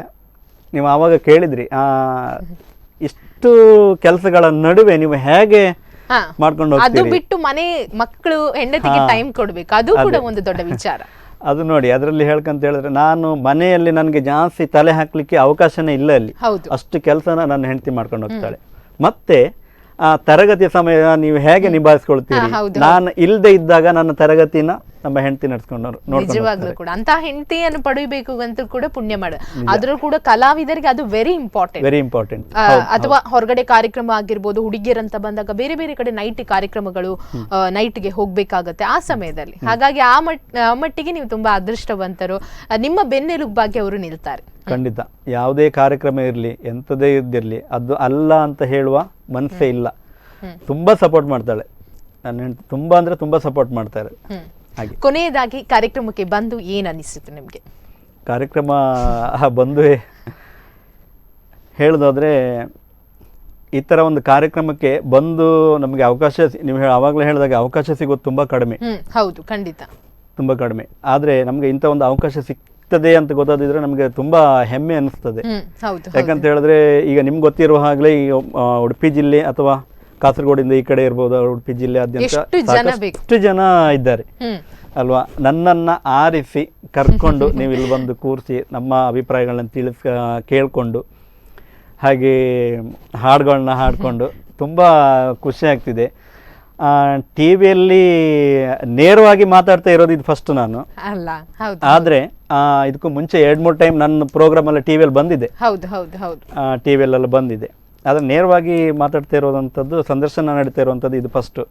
ನೀವು ಆವಾಗ ಕೇಳಿದ್ರಿ ಇಷ್ಟು ಕೆಲಸಗಳ ನಡುವೆ ನೀವು ಹೇಗೆ ಮಾಡ್ಕೊಂಡು ಅದು ಹೋಗ್ತೀರಿ, ಬಿಟ್ಟು ಮನೆ ಮಕ್ಕಳು ಹೆಂಡತಿಗೆ ಟೈಮ್ ಕೊಡ್ಬೇಕು, ಅದು ಕೂಡ ಒಂದು ದೊಡ್ಡ ವಿಚಾರ. ಅದು ನೋಡಿ ಅದರಲ್ಲಿ ಹೇಳ್ಕಂತ ಹೇಳಿದ್ರೆ ನಾನು ಮನೆಯಲ್ಲಿ ನನಗೆ ಜಾಸ್ತಿ ತಲೆ ಹಾಕ್ಲಿಕ್ಕೆ ಅವಕಾಶನೇ ಇಲ್ಲ ಅಲ್ಲಿ. ಹೌದು. ಅಷ್ಟು ಕೆಲಸನ ನನ್ನ ಹೆಂಡತಿ ಮಾಡ್ಕೊಂಡು ಹೋಗ್ತಾಳೆ. ಮತ್ತೆ ಆ ತರಗತಿಯ ಸಮಯ ನೀವು ಹೇಗೆ ನಿಭಾಯಿಸ್ಕೊಳ್ತೀರಿ, ನಾನು ಇಲ್ಲದೆ ಇದ್ದಾಗ ನನ್ನ ತರಗತಿನ ನಮ್ಮ ಹೆಂಡತಿ ನಡ್ಸ್ಕೊಂಡು ನಿಜವಾಗ್ಲೂ ಕೂಡ ಅಂತ ಹೆಂಡತಿಯನ್ನು ಪಡೆಯಬೇಕು ಅಂತ ಕೂಡ ಪುಣ್ಯ ಮಾಡ. ಅದ್ರಲ್ಲೂ ಕೂಡ ಕಲಾವಿದರಿಗೆ ಅದು ವೆರಿ ಇಂಪಾರ್ಟೆಂಟ್. ಅಥವಾ ಹೊರಗಡೆ ಕಾರ್ಯಕ್ರಮ ಆಗಿರ್ಬೋದು, ಹುಡುಗಿಯರಂತ ಬಂದಾಗ ಬೇರೆ ಬೇರೆ ಕಡೆ ನೈಟ್ ಕಾರ್ಯಕ್ರಮಗಳು, ನೈಟ್ಗೆ ಹೋಗ್ಬೇಕಾಗತ್ತೆ ಆ ಸಮಯದಲ್ಲಿ. ಹಾಗಾಗಿ ಆ ಮಟ್ಟಿಗೆ ನೀವು ತುಂಬಾ ಅದೃಷ್ಟವಂತರು. ನಿಮ್ಮ ಬೆನ್ನೆಲುಬಾಗಿ ಅವರು ನಿಲ್ತಾರೆ. ಖಂಡಿತ. ಯಾವುದೇ ಕಾರ್ಯಕ್ರಮ ಇರಲಿ, ಎಂಥದೇ ಇದ್ದಿರಲಿ, ಅದು ಅಲ್ಲ ಅಂತ ಹೇಳುವ ಮನಸ್ಸೇ ಇಲ್ಲ. ತುಂಬಾ ಸಪೋರ್ಟ್ ಮಾಡ್ತಾಳೆ ನನ್ನ ಹೆಂಡತಿ, ತುಂಬಾ ಅಂದ್ರೆ ತುಂಬಾ ಸಪೋರ್ಟ್ ಮಾಡ್ತಾರೆ. ಹಾಗೆ ಕೊನೆಯದಾಗಿ ಕಾರ್ಯಕ್ರಮಕ್ಕೆ ಬಂದು ಏನ್ ಅನಿಸಿತು ನಿಮ್ಗೆ? ಕಾರ್ಯಕ್ರಮ ಬಂದು ಹೇಳೋದಾದ್ರೆ ಈ ಥರ ಒಂದು ಕಾರ್ಯಕ್ರಮಕ್ಕೆ ಬಂದು ನಮಗೆ ಅವಕಾಶ, ನೀವು ಆವಾಗಲೇ ಹೇಳಿದಾಗ ಅವಕಾಶ ಸಿಗೋದು ತುಂಬ ಕಡಿಮೆ. ಹೌದು, ಖಂಡಿತ ತುಂಬ ಕಡಿಮೆ. ಆದರೆ ನಮಗೆ ಇಂಥ ಒಂದು ಅವಕಾಶ ಸಿಗ್ತದೆ ಅಂತ ಗೊತ್ತಾದಿದ್ರೆ ನಮಗೆ ತುಂಬ ಹೆಮ್ಮೆ ಅನಿಸ್ತದೆ. ಯಾಕಂತ ಹೇಳಿದ್ರೆ ಈಗ ನಿಮ್ಗೆ ಗೊತ್ತಿರುವ ಹಾಗಲೇ ಈ ಉಡುಪಿ ಜಿಲ್ಲೆ ಅಥವಾ ಕಾಸರಗೋಡಿಂದ ಈ ಕಡೆ ಇರ್ಬೋದು, ಉಡುಪಿ ಜಿಲ್ಲೆಯಾದ್ಯಂತ ಸಾಕಷ್ಟು ಜನ ಇದ್ದಾರೆ ಅಲ್ವಾ. ನನ್ನನ್ನು ಆರಿಸಿ ಕರ್ಕೊಂಡು ನೀವು ಇಲ್ಲಿ ಬಂದು ಕೂರಿಸಿ ನಮ್ಮ ಅಭಿಪ್ರಾಯಗಳನ್ನ ಕೇಳಿಕೊಂಡು ಹಾಗೆ ಹಾಡುಗಳನ್ನ ಹಾಡಿಕೊಂಡು ತುಂಬ ಖುಷಿ ಆಗ್ತಿದೆ. ಟಿ ವಿಯಲ್ಲಿ ನೇರವಾಗಿ ಮಾತಾಡ್ತಾ ಇರೋದು ಇದು ಫಸ್ಟ್ ನಾನು. ಆದರೆ ಇದಕ್ಕೂ ಮುಂಚೆ 2-3 ಟೈಮ್ ನನ್ನ ಪ್ರೋಗ್ರಾಮ್ ಟಿ ವಿಯಲ್ಲಿ ಬಂದಿದೆ, ಟಿ ವಿಯಲ್ಲೆಲ್ಲ ಬಂದಿದೆ. ಆದರೆ ನೇರವಾಗಿ ಮಾತಾಡ್ತಾ ಇರೋದಂಥದ್ದು, ಸಂದರ್ಶನ ನಡೀತಾ ಇರುವಂಥದ್ದು ಇದು ಫಸ್ಟು.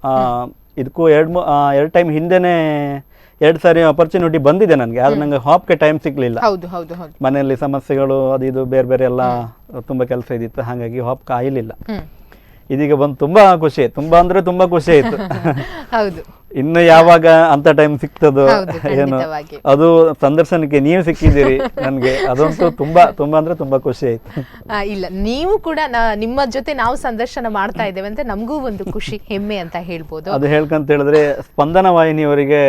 ಇದಕ್ಕೂ 2 ಟೈಮ್ ಹಿಂದೆನೇ 2 ಸಾರಿ ಅಪರ್ಚುನಿಟಿ ಬಂದಿದೆ ನನಗೆ. ಆದರೆ ನನಗೆ ಹಾಪ್ಗೆ ಟೈಮ್ ಸಿಗಲಿಲ್ಲ. ಮನೆಯಲ್ಲಿ ಸಮಸ್ಯೆಗಳು ಅದು ಇದು ಬೇರೆ ಬೇರೆ ಎಲ್ಲ ತುಂಬ ಕೆಲಸ ಇದ್ದಿತ್ತು, ಹಾಗಾಗಿ ಹಾಪ್ ಕಾಯಲಿಲ್ಲ. ಇದೀಗ ಬಂದು ತುಂಬಾ ಖುಷಿ ಆಯ್ತು, ತುಂಬಾ ಅಂದ್ರೆ ತುಂಬಾ ಖುಷಿ ಆಯ್ತು. ಇನ್ನು ಯಾವಾಗ ಅಂತ ಟೈಮ್ ಸಿಗ್ತದೋ ಏನು, ಅದು ಸಂದರ್ಶನಕ್ಕೆ ನೀವು ಸಿಕ್ಕಿದ್ದೀರಿ ನನಗೆ, ಅದಂತೂ ತುಂಬಾ ತುಂಬಾ ಅಂದ್ರೆ ತುಂಬಾ ಖುಷಿ ಆಯ್ತು. ಇಲ್ಲ, ನೀವು ಕೂಡ ನಿಮ್ಮ ಜೊತೆ ನಾವು ಸಂದರ್ಶನ ಮಾಡ್ತಾ ಇದ್ದೇವೆ ಅಂತ ನಮಗೂ ಒಂದು ಖುಷಿ, ಹೆಮ್ಮೆ ಅಂತ ಹೇಳ್ಬೋದು. ಅದು ಹೇಳ್ಕಂತ ಹೇಳಿದ್ರೆ ಸ್ಪಂದನ ವಾಹಿನಿಯವರಿಗೆ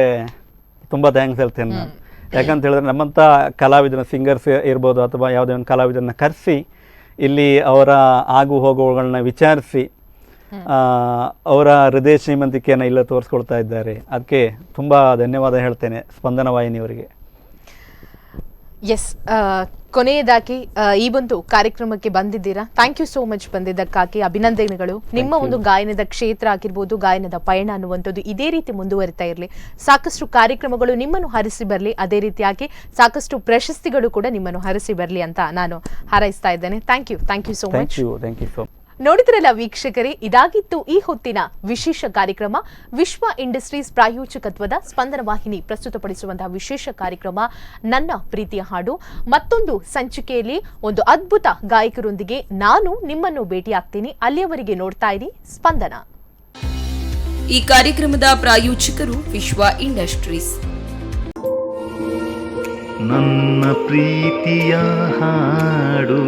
ತುಂಬಾ ಥ್ಯಾಂಕ್ಸ್ ಹೇಳ್ತೇನೆ ನಾನು. ಯಾಕಂತ ಹೇಳಿದ್ರೆ ನಮ್ಮಂತ ಕಲಾವಿದನ, ಸಿಂಗರ್ಸ್ ಇರ್ಬೋದು ಅಥವಾ ಯಾವುದೇ ಒಂದು ಕಲಾವಿದನ ಕರೆಸಿ ಇಲ್ಲಿ ಅವರ ಆಗು ಹೋಗುಗಳನ್ನ ವಿಚಾರಿಸಿ ಅವರ ಹೃದಯ ಶ್ರೀಮಂತಿಕೆಯನ್ನು ಇಲ್ಲ ತೋರಿಸ್ಕೊಳ್ತಾ ಇದ್ದಾರೆ. ಅದಕ್ಕೆ ತುಂಬ ಧನ್ಯವಾದ ಹೇಳ್ತೇನೆ ಸ್ಪಂದನ ವಾಹಿನಿಯವರಿಗೆ. ಎಸ್, ಕೊನೆಯದಾಗಿ ಈ ಒಂದು ಕಾರ್ಯಕ್ರಮಕ್ಕೆ ಬಂದಿದ್ದೀರಾ, ಥ್ಯಾಂಕ್ ಯು ಸೋ ಮಚ್. ಬಂದಿದ್ದಕ್ಕಾಗಿ ಅಭಿನಂದನೆಗಳು. ನಿಮ್ಮ ಒಂದು ಗಾಯನದ ಕ್ಷೇತ್ರ ಆಗಿರ್ಬೋದು, ಗಾಯನದ ಪಯಣ ಅನ್ನುವಂಥದ್ದು ಇದೇ ರೀತಿ ಮುಂದುವರಿತಾ ಇರಲಿ, ಸಾಕಷ್ಟು ಕಾರ್ಯಕ್ರಮಗಳು ನಿಮ್ಮನ್ನು ಹರಿಸಿ ಬರಲಿ, ಅದೇ ರೀತಿಯಾಗಿ ಸಾಕಷ್ಟು ಪ್ರಶಸ್ತಿಗಳು ಕೂಡ ನಿಮ್ಮನ್ನು ಹರಿಸಿ ಬರಲಿ ಅಂತ ನಾನು ಹಾರೈಸ್ತಾ ಇದ್ದೇನೆ. Thank you so much. ನೋಡಿದ್ರಲ್ಲ ವೀಕ್ಷಕರೇ, ಇದಾಗಿತ್ತು ಈ ಹೊತ್ತಿನ ವಿಶೇಷ ಕಾರ್ಯಕ್ರಮ. ವಿಶ್ವ ಇಂಡಸ್ಟ್ರೀಸ್ ಪ್ರಾಯೋಜಕತ್ವದ ಸ್ಪಂದನ ವಾಹಿನಿ ಪ್ರಸ್ತುತಪಡಿಸುವಂತಹ ವಿಶೇಷ ಕಾರ್ಯಕ್ರಮ ನನ್ನ ಪ್ರೀತಿಯ ಹಾಡು. ಮತ್ತೊಂದು ಸಂಚಿಕೆಯಲ್ಲಿ ಒಂದು ಅದ್ಭುತ ಗಾಯಕರೊಂದಿಗೆ ನಾನು ನಿಮ್ಮನ್ನು ಭೇಟಿಯಾಗ್ತೀನಿ. ಅಲ್ಲಿಯವರೆಗೆ ನೋಡ್ತಾ ಇರಿ ಸ್ಪಂದನ. ಈ ಕಾರ್ಯಕ್ರಮದ ಪ್ರಾಯೋಜಕರು ವಿಶ್ವ ಇಂಡಸ್ಟ್ರೀಸ್. ನನ್ನ ಪ್ರೀತಿಯ ಹಾಡು.